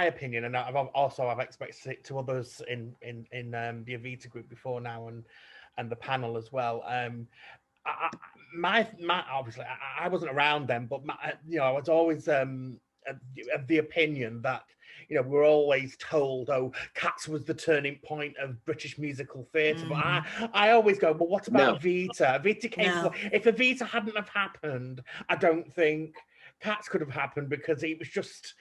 opinion, and I've expressed it to others in the Evita group before now and the panel as well. My obviously I wasn't around then, but I was always of the opinion that we're always told, oh, Cats was the turning point of British musical theatre. But I always go, well, what about Evita? Evita came if Evita hadn't have happened, I don't think Cats could have happened, because it was just,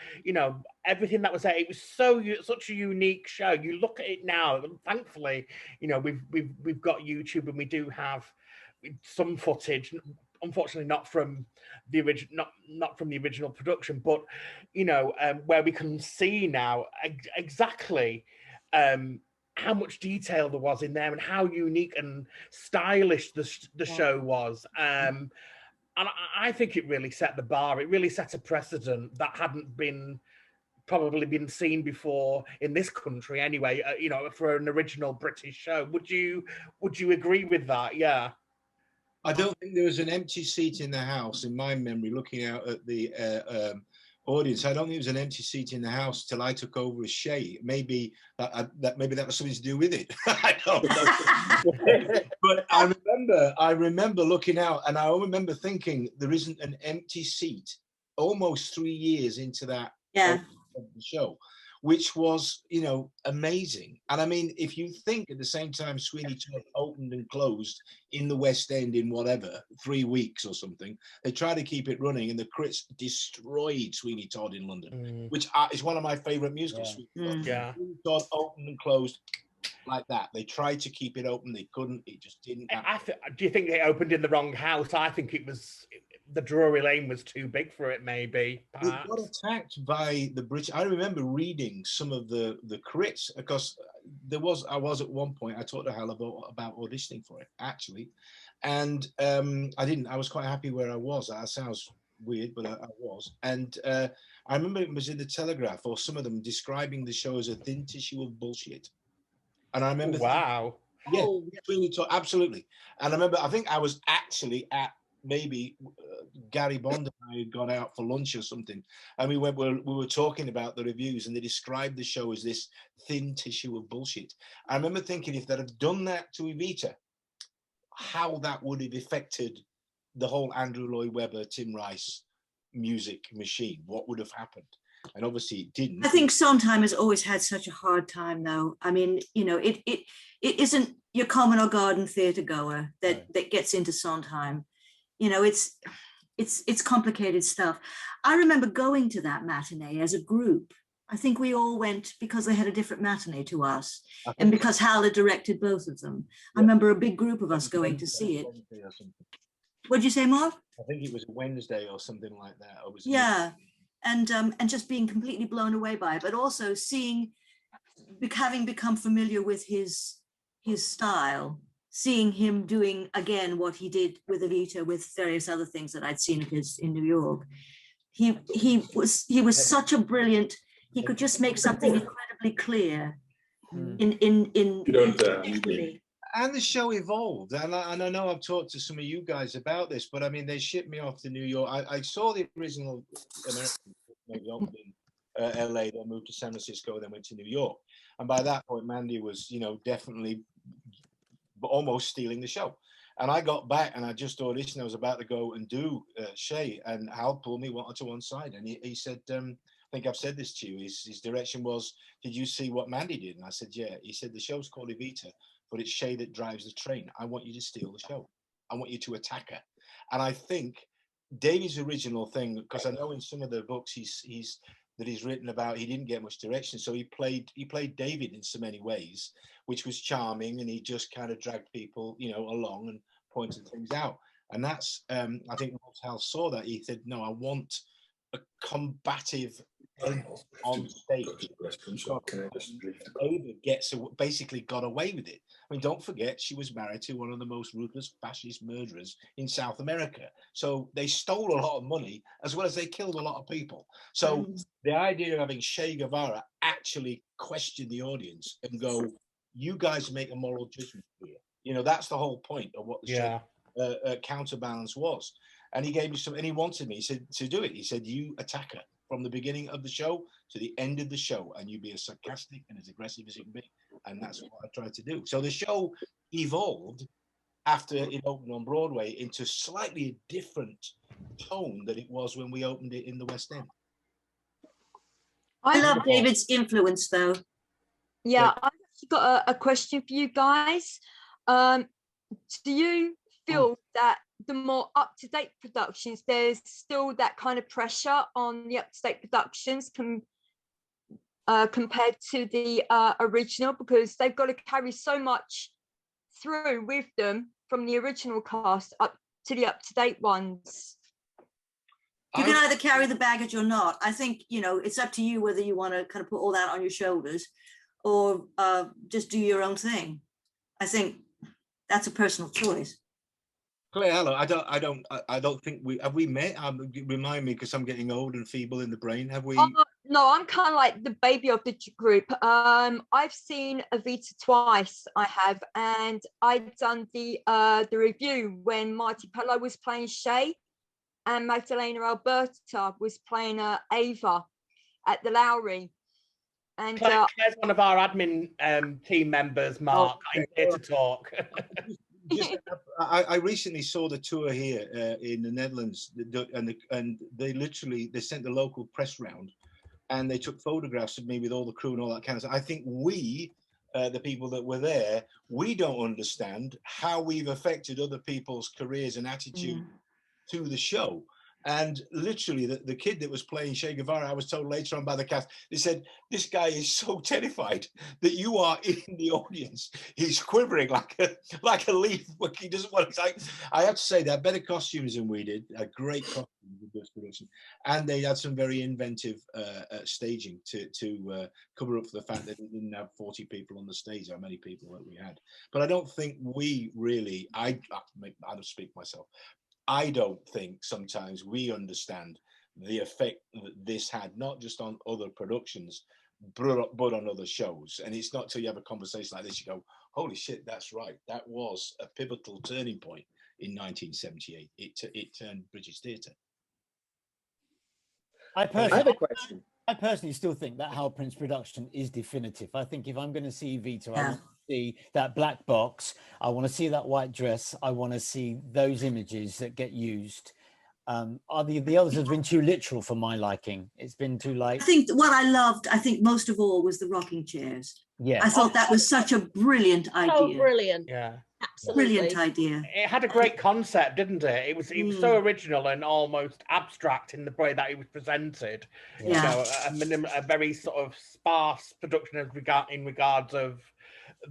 everything that was there. It was such a unique show. You look at it now, and thankfully, we've got YouTube, and we do have some footage. Unfortunately, not from the original, not from the original production, but where we can see now exactly how much detail there was in there and how unique and stylish the show was. And I think it really set the bar. It really set a precedent that hadn't probably been seen before in this country anyway. For an original British show. Would you agree with that? Yeah. I don't think there was an empty seat in the house in my memory. Looking out at the audience, I don't think there was an empty seat in the house till I took over as Shay. Maybe maybe that was something to do with it. I don't know. But I remember looking out, and I remember thinking there isn't an empty seat. Almost 3 years into that of the show, which was, you know, amazing. And I mean, if you think at the same time Sweeney Todd opened and closed in the West End in whatever 3 weeks or something, they tried to keep it running, and the crits destroyed Sweeney Todd in London, which is one of my favorite musicals. Yeah. Sweeney Todd opened and closed like that. They tried to keep it open, they couldn't. It just didn't happen. Do you think they opened in the wrong house? I think it was, the Drury Lane was too big for it, maybe. It got attacked by the British. I remember reading some of the crits, because I was at one point, I talked to Hal about auditioning for it, actually. And I was quite happy where I was. That sounds weird, but I was. And I remember it was in the Telegraph, or some of them describing the show as a thin tissue of bullshit. And I remember wow. Absolutely. And I remember, I think I was actually at maybe Gary Bond and I had gone out for lunch or something, and we were talking about the reviews, and they described the show as this thin tissue of bullshit. I remember thinking, if they'd have done that to Evita, how that would have affected the whole Andrew Lloyd Webber, Tim Rice music machine. What would have happened? And obviously it didn't. I think Sondheim has always had such a hard time, though. I mean, you know, it isn't your common or garden theatre goer that gets into Sondheim. You know, it's complicated stuff. I remember going to that matinee as a group. I think we all went because they had a different matinee to us, and because Hal had directed both of them. I remember a big group of us going to see it. What'd you say, Mark? I think it was a Wednesday or something like that. And just being completely blown away by it, but also having become familiar with his style, seeing him doing again what he did with Evita, with various other things that I'd seen of his in New York. He was such a brilliant. He could just make something incredibly clear. And the show evolved, and I know I've talked to some of you guys about this, but I mean, they shipped me off to New York. I saw the original American, maybe in LA, then moved to San Francisco, then went to New York. And by that point, Mandy was, you know, definitely almost stealing the show. And I got back and I just auditioned. I was about to go and do Shay, and Hal pulled me to one side, and he said, I think I've said this to you, his direction was, did you see what Mandy did? And I said, yeah. He said, the show's called Evita, but it's Shay that drives the train. I want you to steal the show. I want you to attack her. And I think Davy's original thing, because I know in some of the books he's written about, he didn't get much direction. So he played David in so many ways, which was charming, and he just kind of dragged people, you know, along and pointed things out. And that's, I think once Hal saw that, he said, no, I want a combative on stage. Basically got away with it. I mean, don't forget, she was married to one of the most ruthless fascist murderers in South America. So they stole a lot of money, as well as they killed a lot of people. So the idea of having Che Guevara actually question the audience and go, you guys make a moral judgment here. You know, that's the whole point of what the show Counterbalance was. And he gave me some, and he wanted me to do it. He said, you attack her from the beginning of the show to the end of the show, and you be as sarcastic and as aggressive as you can be. And that's what I tried to do. So the show evolved after it opened on Broadway into slightly a different tone than it was when we opened it in the West End. I love David's influence, though. Yeah, I've actually got a question for you guys. Do you feel that the more up-to-date productions, there's still that kind of pressure on the up-to-date productions compared to the original, because they've got to carry so much through with them from the original cast up to the up-to-date ones? You can either carry the baggage or not. I think, you know, it's up to you whether you want to kind of put all that on your shoulders or just do your own thing. I think that's a personal choice. Clay, hello. I don't think we met. Remind me, because I'm getting old and feeble in the brain. Have we? No, I'm kind of like the baby of the group. I've seen Evita twice, I have, and I'd done the review when Marty Pello was playing Shay and Magdalena Alberta was playing Ava at the Lowry. And Claire's one of our admin team members, Mark. I'm here to talk. I recently saw the tour here in the Netherlands, and they sent the local press round, and they took photographs of me with all the crew and all that kind of stuff. I think we, the people that were there, we don't understand how we've affected other people's careers and attitude to the show. And literally, the kid that was playing Che Guevara, I was told later on by the cast, they said, this guy is so terrified that you are in the audience. He's quivering like a leaf. He doesn't want to say. I have to say, they had better costumes than we did. A great costume with this production. And they had some very inventive staging to cover up for the fact that they didn't have 40 people on the stage, how many people that we had. But I don't think we really, I don't speak myself, I don't think sometimes we understand the effect that this had, not just on other productions, but on other shows. And it's not till you have a conversation like this, you go, holy shit, that's right. That was a pivotal turning point in 1978. It turned British theatre. I have a question. I personally still think that Hal Prince production is definitive. I think if I'm going to see Evita, I want to see that black box. I want to see that white dress. I want to see those images that get used. The others have been too literal for my liking. It's been too like. I think what I loved, most of all, was the rocking chairs. Yeah, I thought that was such a brilliant idea. Oh, brilliant! Yeah, absolutely brilliant idea. It had a great concept, didn't it? It was so original and almost abstract in the way that it was presented. Yeah. You know, a very sort of sparse production in regards of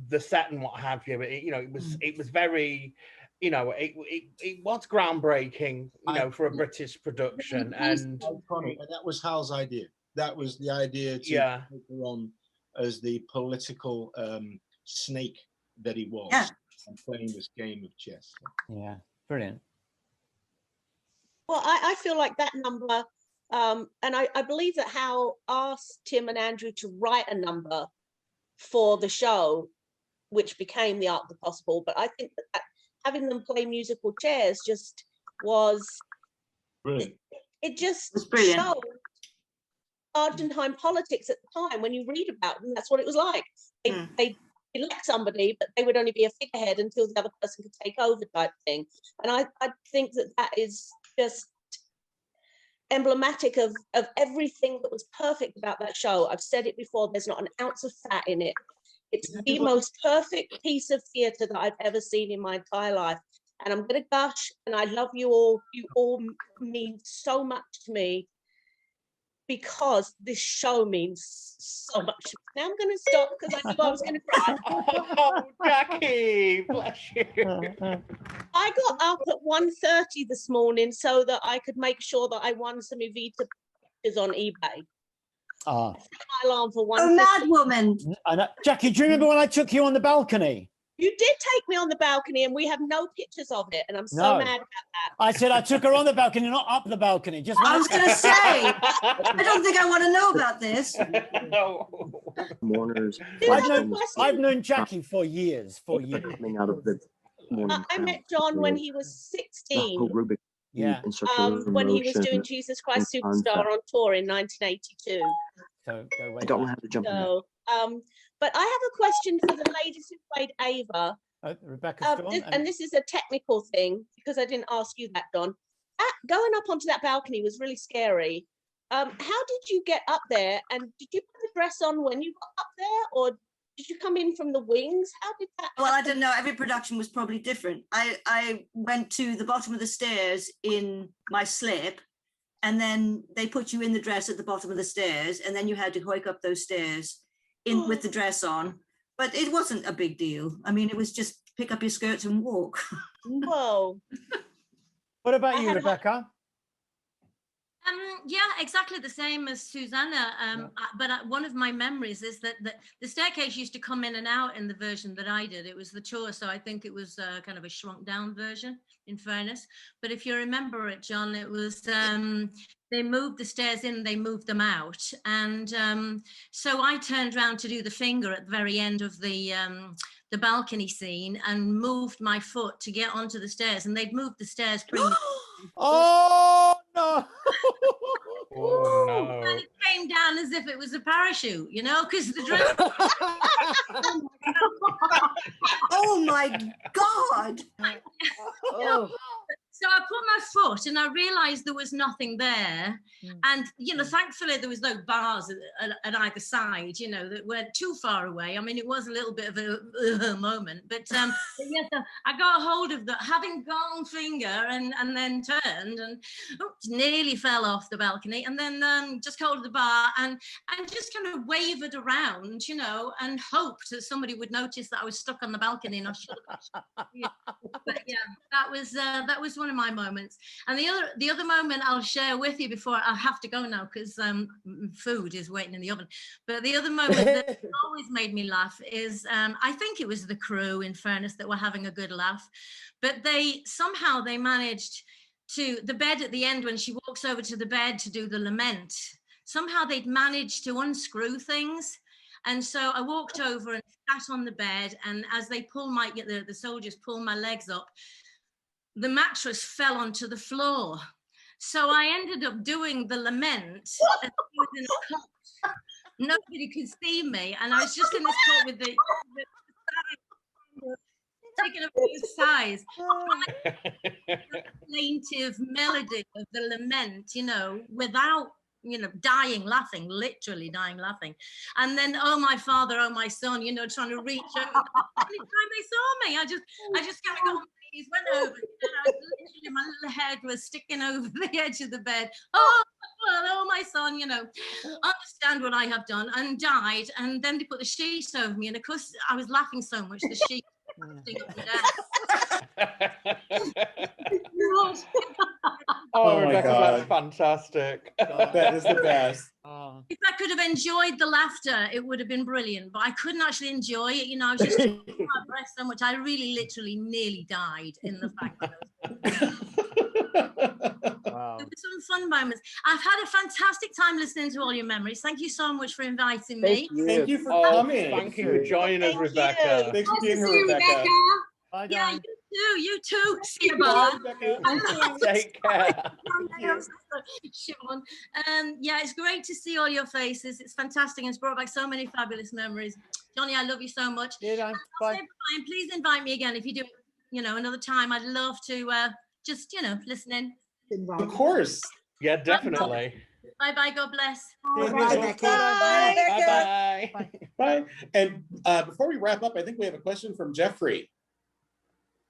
the set and what have you. It was very, it was groundbreaking, for a British production. And that was Hal's idea. That was the idea to take her on as the political snake that he was, and playing this game of chess. Yeah, brilliant. Well, I feel like that number, and I believe that Hal asked Tim and Andrew to write a number for the show, which became The Art of the Possible. But I think that having them play musical chairs just was brilliant. It just brilliant. showed Argentine politics at the time. When you read about them, that's what it was like. They elect somebody, but they would only be a figurehead until the other person could take over, type thing. And I think that is just emblematic of everything that was perfect about that show. I've said it before, there's not an ounce of fat in it. It's the most perfect piece of theatre that I've ever seen in my entire life. And I'm going to gush, and I love you all. You all mean so much to me, because this show means so much. Now I'm going to stop because I knew I was going to cry. Oh, Jacqui, bless you. I got up at 1:30 this morning so that I could make sure that I won some Evita pictures on eBay. Ah. My alarm for 1:50. Oh, mad woman. Jacqui, do you remember when I took you on the balcony? You did take me on the balcony, and we have no pictures of it, and I'm so mad about that. I said I took her on the balcony, not up the balcony. Just I was going to say, I don't think I want to know about this. Mourners. I've known Jacqui for years. Coming out of the morning I met Jon when he was 16. Yeah. When he was doing Jesus Christ Superstar on tour in 1982. So go I don't know how to jump in there. So, but I have a question for the ladies who played Ava. Rebecca's gone. And this is a technical thing, because I didn't ask you that, Don. Going up onto that balcony was really scary. How did you get up there? And did you put the dress on when you got up there, or did you come in from the wings? How did that happen? Well, I don't know. Every production was probably different. I went to the bottom of the stairs in my slip, and then they put you in the dress at the bottom of the stairs, and then you had to hike up those stairs with the dress on. But it wasn't a big deal. I mean, it was just pick up your skirts and walk. Whoa. What about you, Rebecca? Yeah, exactly the same as Susannah. But one of my memories is that the staircase used to come in and out in the version that I did. It was the tour, so I think it was kind of a shrunk down version, in fairness. But if you remember it, John, it was they moved the stairs in, they moved them out, and so I turned around to do the finger at the very end of the balcony scene and moved my foot to get onto the stairs, and they'd moved the stairs pretty much. Oh no! Oh no! And it came down as if it was a parachute, you know, because the dress. Oh my God! Oh. So I put my foot and I realized there was nothing there. And, you know, thankfully there was no bars at either side, you know, that weren't too far away. I mean, it was a little bit of a moment, but yes, I got a hold of the having gone finger and then turned and nearly fell off the balcony, and then just hold of the bar and just kind of wavered around, you know, and hoped that somebody would notice that I was stuck on the balcony and I should have. But yeah, that was one of my moments. And the other moment I'll share with you before I have to go now because food is waiting in the oven. But the other moment that always made me laugh is I think it was the crew, in fairness, that were having a good laugh, but they managed to the bed at the end when she walks over to the bed to do the lament. Somehow they'd managed to unscrew things. And so I walked over and sat on the bed, and as they pull the soldiers pull my legs up, the mattress fell onto the floor. So I ended up doing the lament as I was in a cot. Nobody could see me, and I was just in this cot with the taking up those sighs, the plaintive melody of the lament, you know, without, you know, dying laughing, literally dying laughing. And then, oh my father, oh my son, you know, trying to reach over. Every time they saw me, I just kind of got on my knees, went over, and literally my little head was sticking over the edge of the bed. Oh my son, you know, understand what I have done, and died. And then they put the sheets over me, and of course I was laughing so much the sheets up and down. Oh, my Rebecca, God. that's fantastic. That is the best. If I could have enjoyed the laughter, it would have been brilliant, but I couldn't actually enjoy it. You know, I was just taking my breath so much. I really literally nearly died in the fact that There were some fun moments. I've had a fantastic time listening to all your memories. Thank you so much for inviting me. Thank you for coming. Thank you for joining us, Rebecca. Thanks for being here, Rebecca. Bye, yeah, you too. See you, Barr. Take care. Siobhan. Yeah, it's great to see all your faces. It's fantastic, and it's brought back so many fabulous memories. Johnny, I love you so much. Yeah, bye. And please invite me again if you do, you know, another time. I'd love to just, you know, listen in. Of course. Yeah, definitely. Bye. God bless. Bye. Bye. And before we wrap up, I think we have a question from Jeffrey.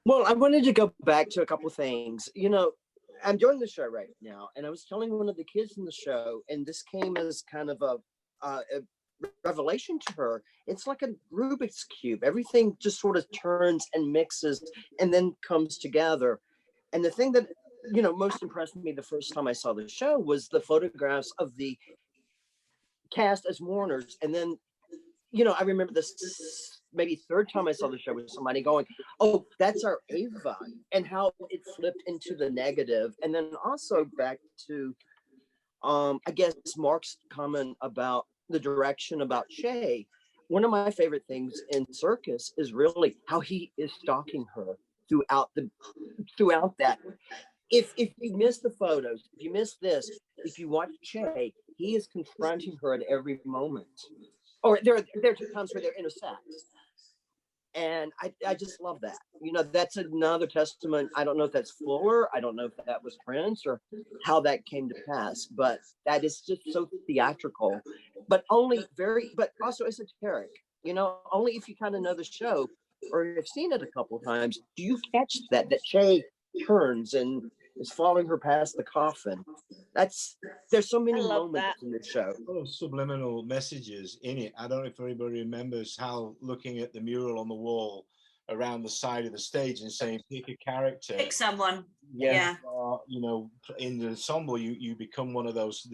Well, I wanted to go back to a couple of things. You know, I'm doing the show right now, and I was telling one of the kids in the show, and this came as kind of a revelation to her. It's like a Rubik's Cube. Everything just sort of turns and mixes and then comes together. And the thing that, you know, most impressed me the first time I saw the show was the photographs of the cast as mourners. And then, you know, I remember this maybe third time I saw the show with somebody going, oh, that's our Ava, and how it flipped into the negative. And then also back to, I guess, Mark's comment about the direction about Shay. One of my favorite things in Circus is really how he is stalking her throughout that. If you miss the photos, if you miss this, if you watch Shay, he is confronting her at every moment. Or there are times where they're intersect. And I just love that. You know, that's another testament. I don't know if that's Fuller. I don't know if that was Prince or how that came to pass, but that is just so theatrical, but also esoteric. You know, only if you kind of know the show or have seen it a couple of times, do you catch that Shay turns and is following her past the coffin. There's so many moments in this show. Oh, subliminal messages in it. I don't know if everybody remembers how looking at the mural on the wall around the side of the stage and saying, pick a character. Pick someone. Yeah. In the ensemble, you become one of those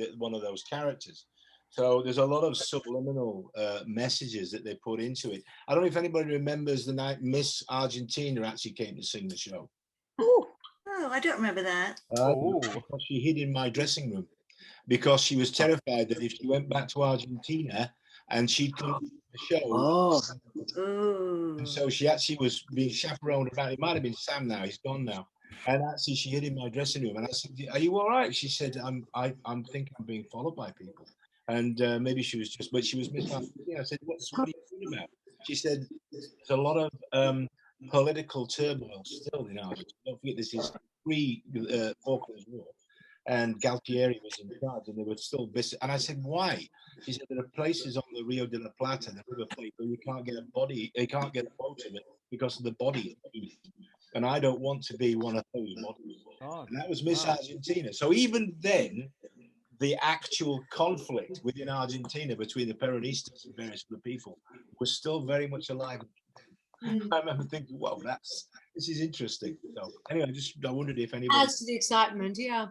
characters. So there's a lot of subliminal messages that they put into it. I don't know if anybody remembers the night Miss Argentina actually came to sing the show. Oh, I don't remember that. Because she hid in my dressing room because she was terrified that if she went back to Argentina and she'd come to the show. And so she actually was being chaperoned about. It might have been Sam now. He's gone now. And actually, she hid in my dressing room. And I said, "Are you all right?" She said, "I'm thinking I'm being followed by people." And maybe she was just, but she was misunderstanding. I said, what are you talking about? She said, "There's a lot of political turmoil still in Argentina. Don't forget, this is pre-Falklands War, and Galtieri was in charge, and they were still busy." And I said, "Why?" She said, "There are places on the Rio de la Plata, the River Plate, where you can't get a boat of it because of the body. And I don't want to be one of those bodies." And that was Miss Argentina. So even then, the actual conflict within Argentina between the Peronistas and various other people was still very much alive. I remember thinking, "Whoa, this is interesting." So anyway, I wondered if anybody Adds to the excitement, yeah.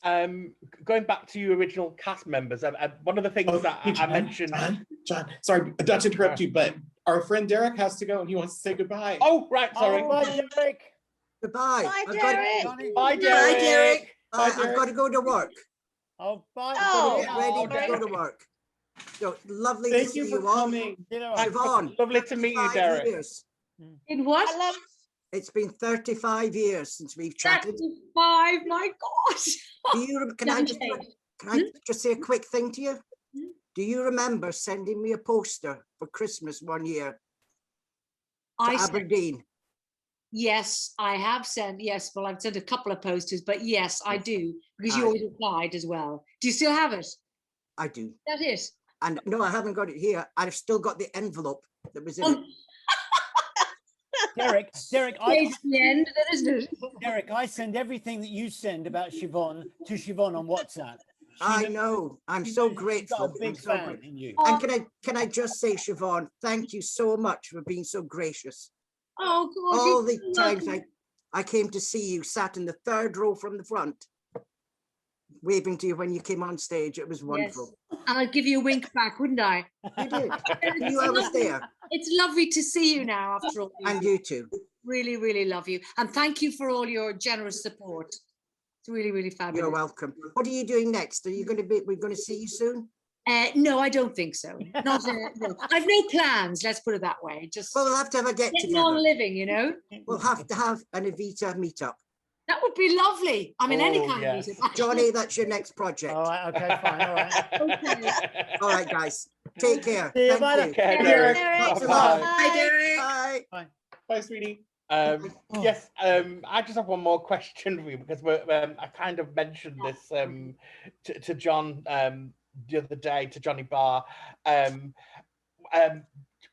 Going back to your original cast members, one of the things that I mentioned. John, sorry, not to interrupt you, but our friend Derek has to go and he wants to say goodbye. Oh, right, sorry. Bye, Derek. Goodbye. Bye, Derek. Bye, Derek. I've got to go to work. Oh, bye. Get ready to go to work. So lovely Thank to see you for you all. coming. Siobhan, Lovely to meet you, 35 Derek. years. In what? It's been 35 years since we've chatted. 35, my gosh. Can I just say a quick thing to you? Do you remember sending me a poster for Christmas one year to Aberdeen? Yes, I have sent. Yes, well, I've sent a couple of posters, but yes, I do, because you always replied as well. Do you still have it? I do. That it? And no, I haven't got it here. I've still got the envelope that was in it. Derek, It's the end, that isn't it? Derek, I send everything that you send about Siobhan to Siobhan on WhatsApp. I know. I'm so grateful. Big fan in you. And can I just say, Siobhan, thank you so much for being so gracious. Oh, God. All the times I came to see you, sat in the third row from the front, waving to you when you came on stage. It was wonderful. Yes. And I'd give you a wink back, wouldn't I? You did. You knew I was there. It's lovely to see you now after all. And you too. Really, really love you. And thank you for all your generous support. It's really, really fabulous. You're welcome. What are you doing next? We're going to see you soon? No, I don't think so. Not, no. I've no plans, let's put it that way. Just we'll have to have a get getting together. on living, you know? We'll have to have an Evita meetup. That would be lovely. I mean, any kind of meetup. Johnny, that's your next project. All right, okay, fine, all right. Okay. All right, guys. Take care. See you, Thank bye. you. Okay, Derek. Lots of Bye. love. Bye, Derek. Bye. Bye. Bye, sweetie. Yes, I just have one more question for you because I kind of mentioned this to John the other day, to Johnny Barr.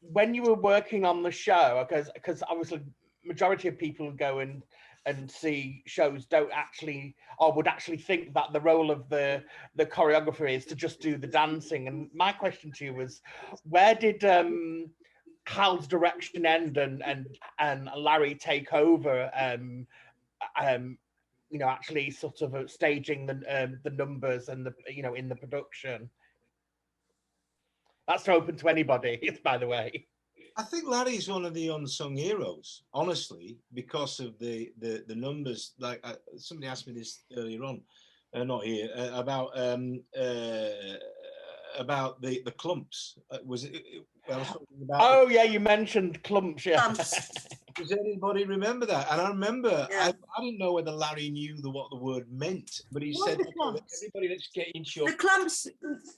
When you were working on the show, because obviously majority of people who go and see shows don't actually, or would actually think that the role of the choreographer is to just do the dancing. And my question to you was, where did Hal's direction end and Larry take over? Actually sort of staging the numbers and in the production. That's open to anybody, by the way. I think Larry's one of the unsung heroes, honestly, because of the numbers. Like somebody asked me this earlier on, not here, about the clumps. Was it? I was talking about. Oh yeah, you mentioned clumps. Yeah. Does anybody remember that? And I remember, I didn't know whether Larry knew what the word meant, but he said, "Everybody, let's get into your." The clumps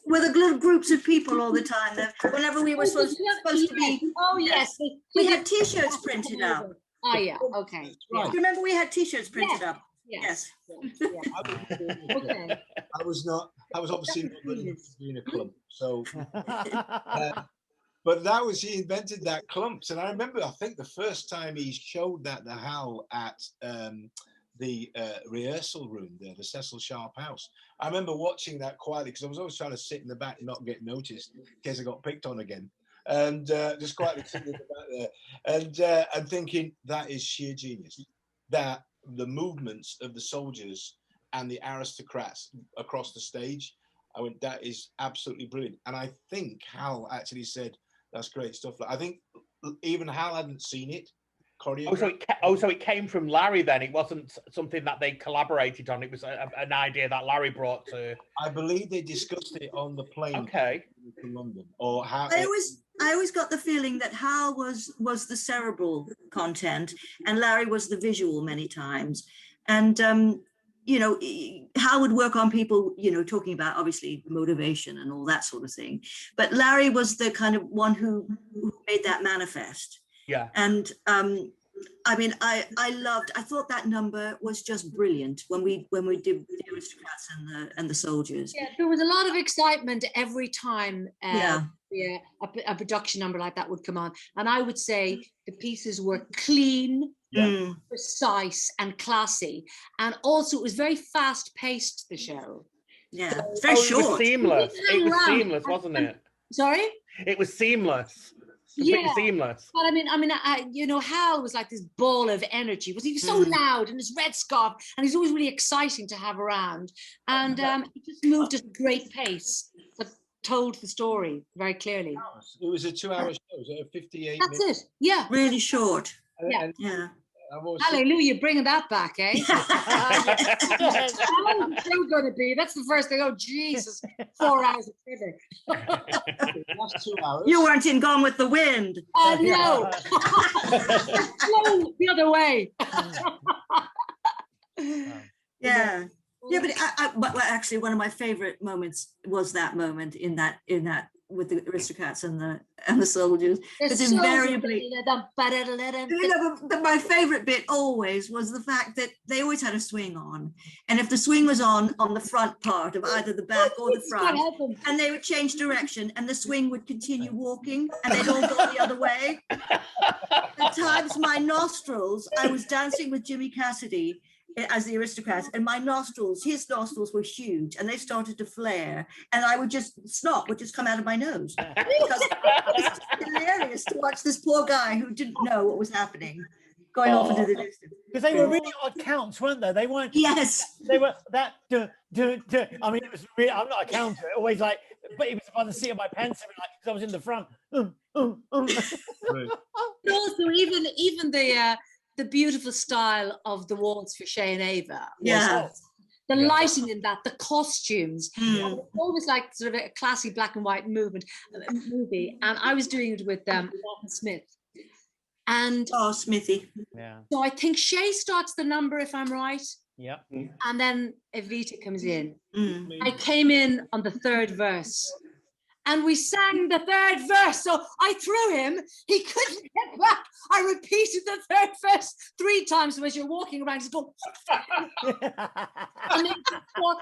were the little groups of people all the time. Whenever we were supposed to be. Oh yes, we had T-shirts printed up. Oh yeah, okay. Do you remember we had T-shirts printed up? Yes. Okay. I was obviously not good enough to be in a clump. So, but he invented that clumps. And I remember, I think the first time he showed that to Hal at the rehearsal room there, the Cecil Sharp House. I remember watching that quietly because I was always trying to sit in the back and not get noticed in case I got picked on again. and just quite excited about there. And I'm thinking that is sheer genius. That the movements of the soldiers and the aristocrats across the stage, I went, that is absolutely brilliant. And I think Hal actually said, that's great stuff. I think even Hal hadn't seen it. So it came from Larry then. It wasn't something that they collaborated on. It was an idea that Larry brought to. I believe they discussed it on the plane. Okay. To London, or how? I always got the feeling that Hal was the cerebral content, and Larry was the visual many times, and you know, Hal would work on people, you know, talking about obviously motivation and all that sort of thing, but Larry was the kind of one who made that manifest. Yeah. And I mean, I thought that number was just brilliant when we did the aristocrats and the soldiers. Yeah, there was a lot of excitement every time Yeah. A production number like that would come on. And I would say the pieces were clean, precise and classy. And also it was very fast paced, the show. Yeah, it's very short. It was seamless. It was seamless, wasn't it? Sorry? It was seamless. Completely seamless. But I mean, you know, Hal was like this ball of energy. He was so loud in his red scarf, and he's always really exciting to have around. And he just moved at a great pace, but told the story very clearly. It was a 2-hour show. It was a 58 That's minutes. it. Yeah. Really short. Yeah. Yeah. Hallelujah, bringing that back, eh? How still going to be? That's the first thing. Oh, Jesus. 4 hours of trivia. That's 2 hours. You weren't in Gone with the Wind. No. The other way. Yeah. Yeah, but actually, one of my favorite moments was that moment in that with the aristocrats and the soldiers. Because invariably, my favorite bit always was the fact that they always had a swing on, and if the swing was on the front part of either the back or the front, and they would change direction, and the swing would continue walking, and they'd all go the other way. At times, my nostrils, I was dancing with Jimmy Cassidy as the aristocrats, and his nostrils were huge, and they started to flare, and I would snot would just come out of my nose, because it was hilarious to watch this poor guy who didn't know what was happening going off into the distance. Because they were really odd counts, weren't they? They weren't. Yes. They were that. I mean, it was really. I'm not a counter. Always like, but it was by the seat of my pants, like, because I was in the front. Also, even the beautiful style of the waltz for Shay and Ava. Yeah. The lighting in that, the costumes. Always like sort of a classy black and white movie. And I was doing it with Martin Smith. And Smithy. Yeah. So I think Shay starts the number, if I'm right. Yeah. And then Evita comes in. I came in on the third verse. And we sang the third verse. So I threw him. He couldn't get back. I repeated the third verse 3 times. So as you're walking around, he's going, and then what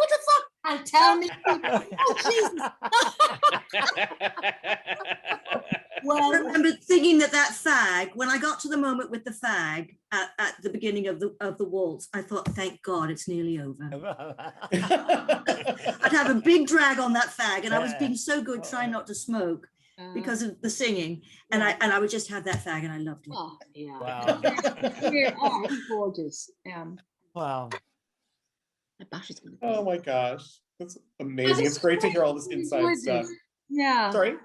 the fuck? And tell me, oh, Jesus. Well, I remember thinking that fag, when I got to the moment with the fag at the beginning of the waltz, I thought, thank God it's nearly over. I'd have a big drag on that fag, and I was being so good trying not to smoke because of the singing, and I would just have that fag, and I loved it. Oh, yeah. Wow. Oh, he's gorgeous. Wow. Oh my gosh, that's amazing. It's great to hear all this inside stuff. Yeah. Sorry?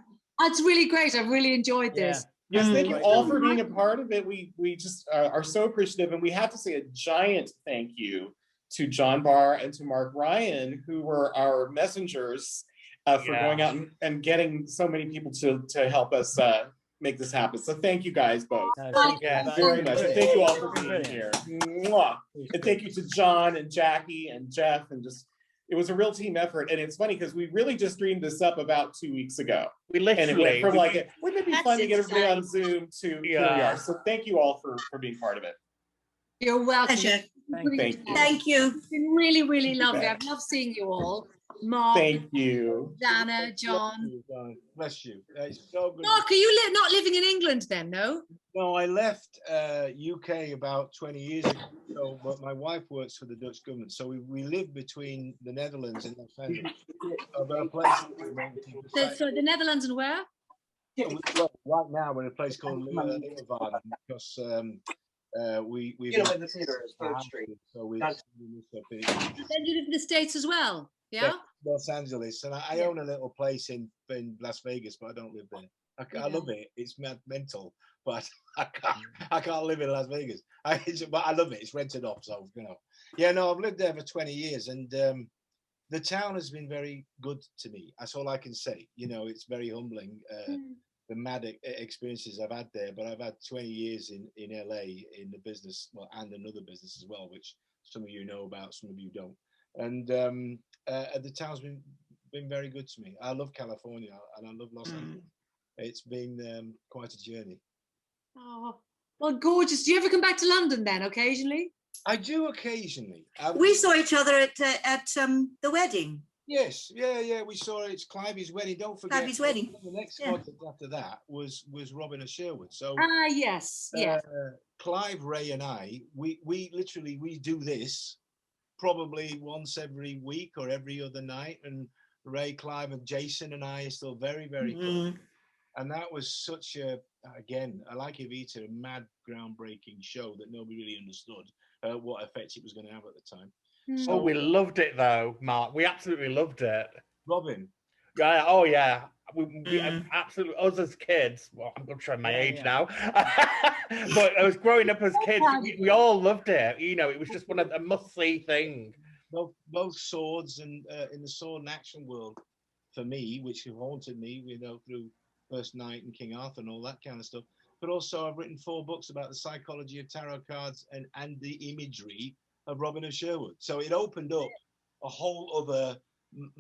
It's really great. I really enjoyed this. Yes, thank you all for being a part of it. We just are so appreciative, and we have to say a giant thank you to John Barr and to Mark Ryan, who were our messengers for going out and getting so many people to help us make this happen. So thank you guys both very much. And thank you all for being here. Mwah. And thank you to John and Jacqui and Jeff, and it was a real team effort. And it's funny because we really just dreamed this up about 2 weeks ago. We literally, and it went from wouldn't it be fun to get everybody on Zoom to here we are. So thank you all for being part of it. You're welcome. Thank you. Thank you. It's been really, really lovely. I've loved seeing you all. Mark, thank you. Dana, John. Bless you. It's so good. Mark, are you not living in England then, no? No, I left UK about 20 years ago, but my wife works for the Dutch government. So we live between the Netherlands and Northern. So the Netherlands and where? Well, right now we're in a place called Little because we've in the theater is Third Street. So we Then you live in the States as well, yeah? Los Angeles, and I own a little place in Las Vegas, but I don't live there. I love it. It's mental, but I can't live in Las Vegas. But I love it. It's rented off, so I've lived there for 20 years, and the town has been very good to me. That's all I can say. It's very humbling. The mad experiences I've had there, but I've had 20 years in LA in the business, and another business as well, which some of you know about, some of you don't. And the town's been very good to me. I love California, and I love Los Angeles. It's been quite a journey. Oh, well, gorgeous. Do you ever come back to London then, occasionally? I do occasionally. We saw each other at the wedding. Yes, yeah. We saw it. It's Clivey's wedding. Don't forget. Clivey's wedding. The next project after that was Robin of Sherwood. So yes. Clive, Ray, and I, we literally do this probably once every week or every other night. And Ray, Clive, and Jason and I are still very, very close. And that was such again, I like Evita, a mad, groundbreaking show that nobody really understood what effect it was going to have at the time. So, we loved it though, Mark. We absolutely loved it. Robin. Yeah. Oh yeah. We absolutely. Us as kids. Well, I'm going to show my age now. But I was growing up as kids. We all loved it. It was just one of a must-see thing. Both swords and in the sword and action world, for me, which haunted me, through First Knight and King Arthur and all that kind of stuff. But also, I've written 4 books about the psychology of tarot cards and the imagery of Robin of Sherwood. So it opened up a whole other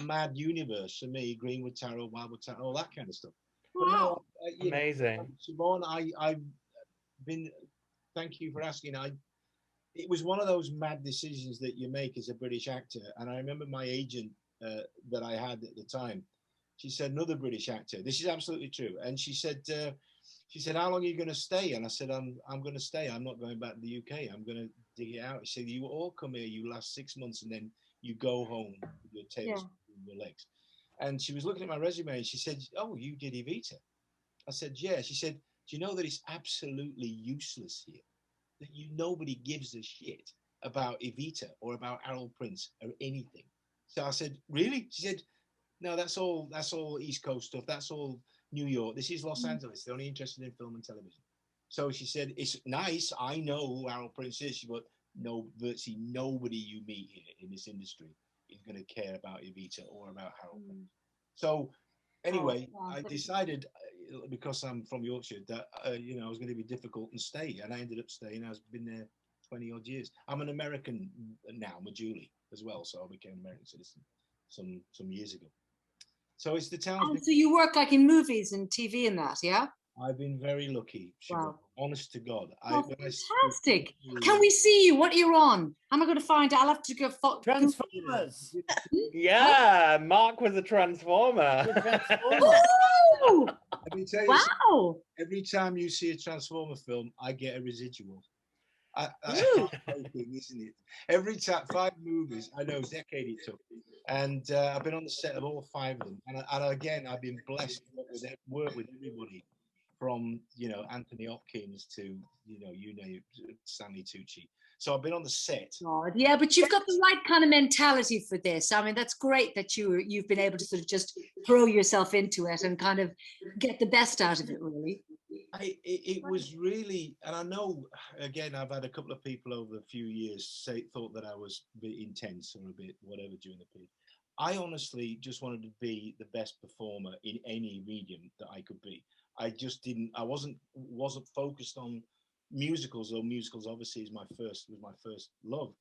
mad universe for me, Greenwood Tarot, Wildwood Tarot, all that kind of stuff. Wow. Amazing. Siobhan, I've been, thank you for asking. It was one of those mad decisions that you make as a British actor. And I remember my agent that I had at the time, she said, another British actor. This is absolutely true. And she said, how long are you going to stay? And I said, I'm going to stay. I'm not going back to the UK. I'm going to dig it out. She said, you all come here, you last 6 months, and then you go home with your tails and your legs. And she was looking at my resume and she said, oh, you did Evita. I said, yeah. She said, do you know that it's absolutely useless here? That nobody gives a shit about Evita or about Harold Prince or anything. So I said, really? She said, no, that's all East Coast stuff. That's all New York. This is Los Angeles. They're only interested in film and television. So she said, it's nice. I know who Harold Prince is, but virtually nobody you meet here in this industry is going to care about Evita or about Harold Prince. So anyway, I decided, because I'm from Yorkshire, that I was going to be difficult and stay, and I ended up staying. I've been there 20 odd years. I'm an American now, Majuli as well, so I became an American citizen some years ago. So it's the town. So you work like in movies and TV and that, yeah? I've been very lucky. Wow. Honest to God. Fantastic. Can we see you? What are you on? How am I going to find it? I'll have to go. Transformers. Yeah, Mark was a Transformer. Oh! Let me tell you, wow. Every time you see a Transformer film, I get a residual. Isn't it? Every time, 5 movies, I know, a decade it took. And I've been on the set of all 5 of them. And again, I've been blessed to work with everybody from, Anthony Hopkins to, Stanley Tucci. So I've been on the set. God, yeah, but you've got the right kind of mentality for this. I mean, that's great that you've been able to sort of just throw yourself into it and kind of get the best out of it, really. It was really, and I know, again, I've had a couple of people over a few years thought that I was a bit intense or a bit whatever during the period. I honestly just wanted to be the best performer in any medium that I could be. I wasn't focused on musicals, though musicals obviously was my first love.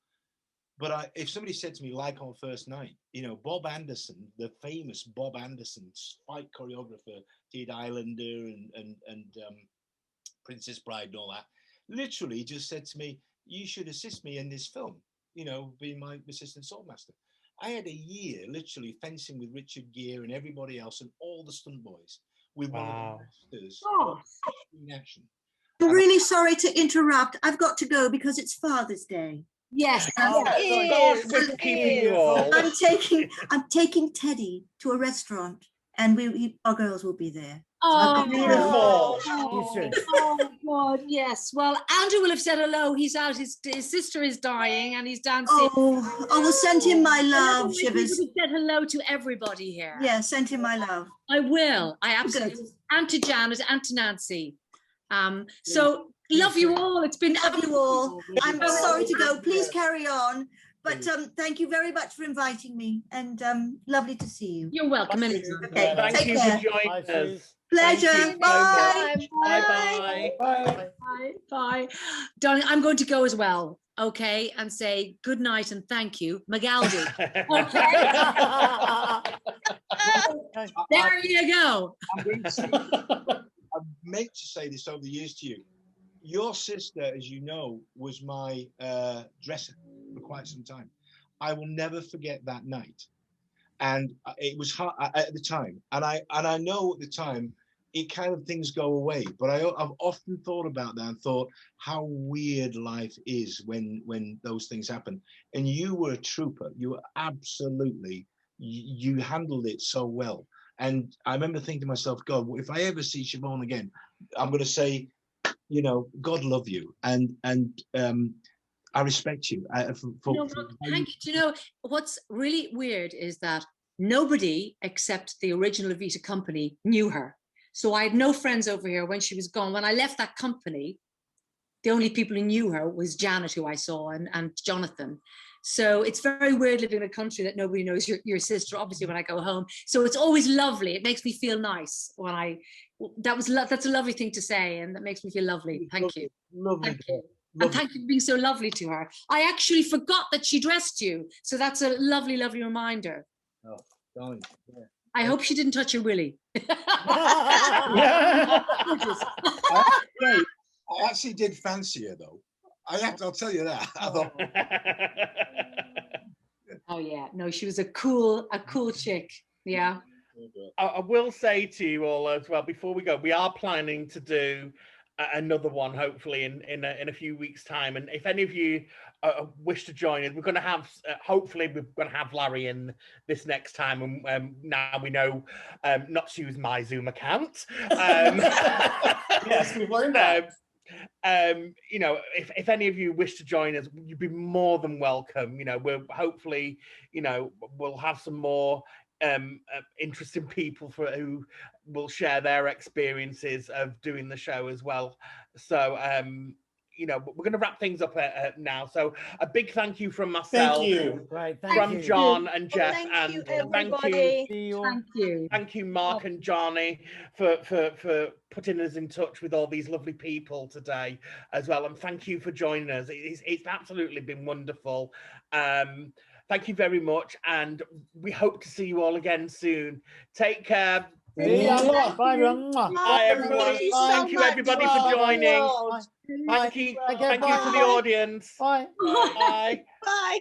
But if somebody said to me, like on First Night, Bob Anderson, the famous Bob Anderson, fight choreographer, did Islander and Princess Bride and all that, literally just said to me, you should assist me in this film, being my assistant swordmaster. I had a year literally fencing with Richard Gere and everybody else and all the stunt boys with one of the masters in action. I'm really sorry to interrupt. I've got to go because it's Father's Day. Yes. I'm taking Teddy to a restaurant, and our girls will be there. Oh, beautiful. Oh God, yes. Well, Andrew will have said hello. He's out. His sister is dying, and he's dancing. Oh, I will send him my love, You would have Shivers. said hello to everybody here. Yeah, send him my love. I will. I absolutely. And to Janet and to Nancy. So love you all. It's been love you all. I'm sorry to go. Please carry on. But thank you very much for inviting me, and lovely to see you. You're welcome. Okay, Thank you care. for joining us. Pleasure. Bye. Bye. Bye. Bye. Darling, I'm going to go as well. Okay, and say good night and thank you, McLeod. Okay. There you go. I meant to say this over the years to you. Your sister, as you know, was my dresser for quite some time. I will never forget that night, and it was hard at the time. And I know at the time, it kind of things go away. But I've often thought about that and thought how weird life is when those things happen. And you were a trooper. You were absolutely. You handled it so well. And I remember thinking to myself, God, if I ever see Siobhan again, I'm going to say, you know, God love you, and I respect you. Thank you. Do you know what's really weird is that nobody except the original Evita company knew her. So I had no friends over here when she was gone. When I left that company, the only people who knew her was Janet, who I saw, and Jonathan. So it's very weird living in a country that nobody knows your sister, obviously, when I go home. So it's always lovely. It makes me feel nice when that's a lovely thing to say, and that makes me feel lovely. Thank you. Lovely. Thank you. And thank you for being so lovely to her. I actually forgot that she dressed you. So that's a lovely, lovely reminder. Oh, darling. Yeah. I hope she didn't touch your willy. I actually did fancy her, though. I'll tell you that. I thought. Oh yeah, no, she was a cool chick. Yeah. I will say to you all as well, before we go, we are planning to do another one, hopefully in a few weeks' time. And if any of you wish to join us, we're going to have, hopefully we're going to have Larry in this next time. And now we know not to use my Zoom account. Yes, we've learned that. You know, if any of you wish to join us, you'd be more than welcome. You know, we're hopefully, you know, we'll have some more interesting people who will share their experiences of doing the show as well. So you know, we're going to wrap things up now. So a big thank you from myself, thank you, right, from John and Jeff, thank you, and thank you, Mark and Johnny for putting us in touch with all these lovely people today as well. And thank you for joining us. It's absolutely been wonderful. Thank you very much, and we hope to see you all again soon. Take care. Bye, everyone. Bye, everyone. Thank you, everybody, for joining. Thank you for the audience. Bye. Bye. Bye.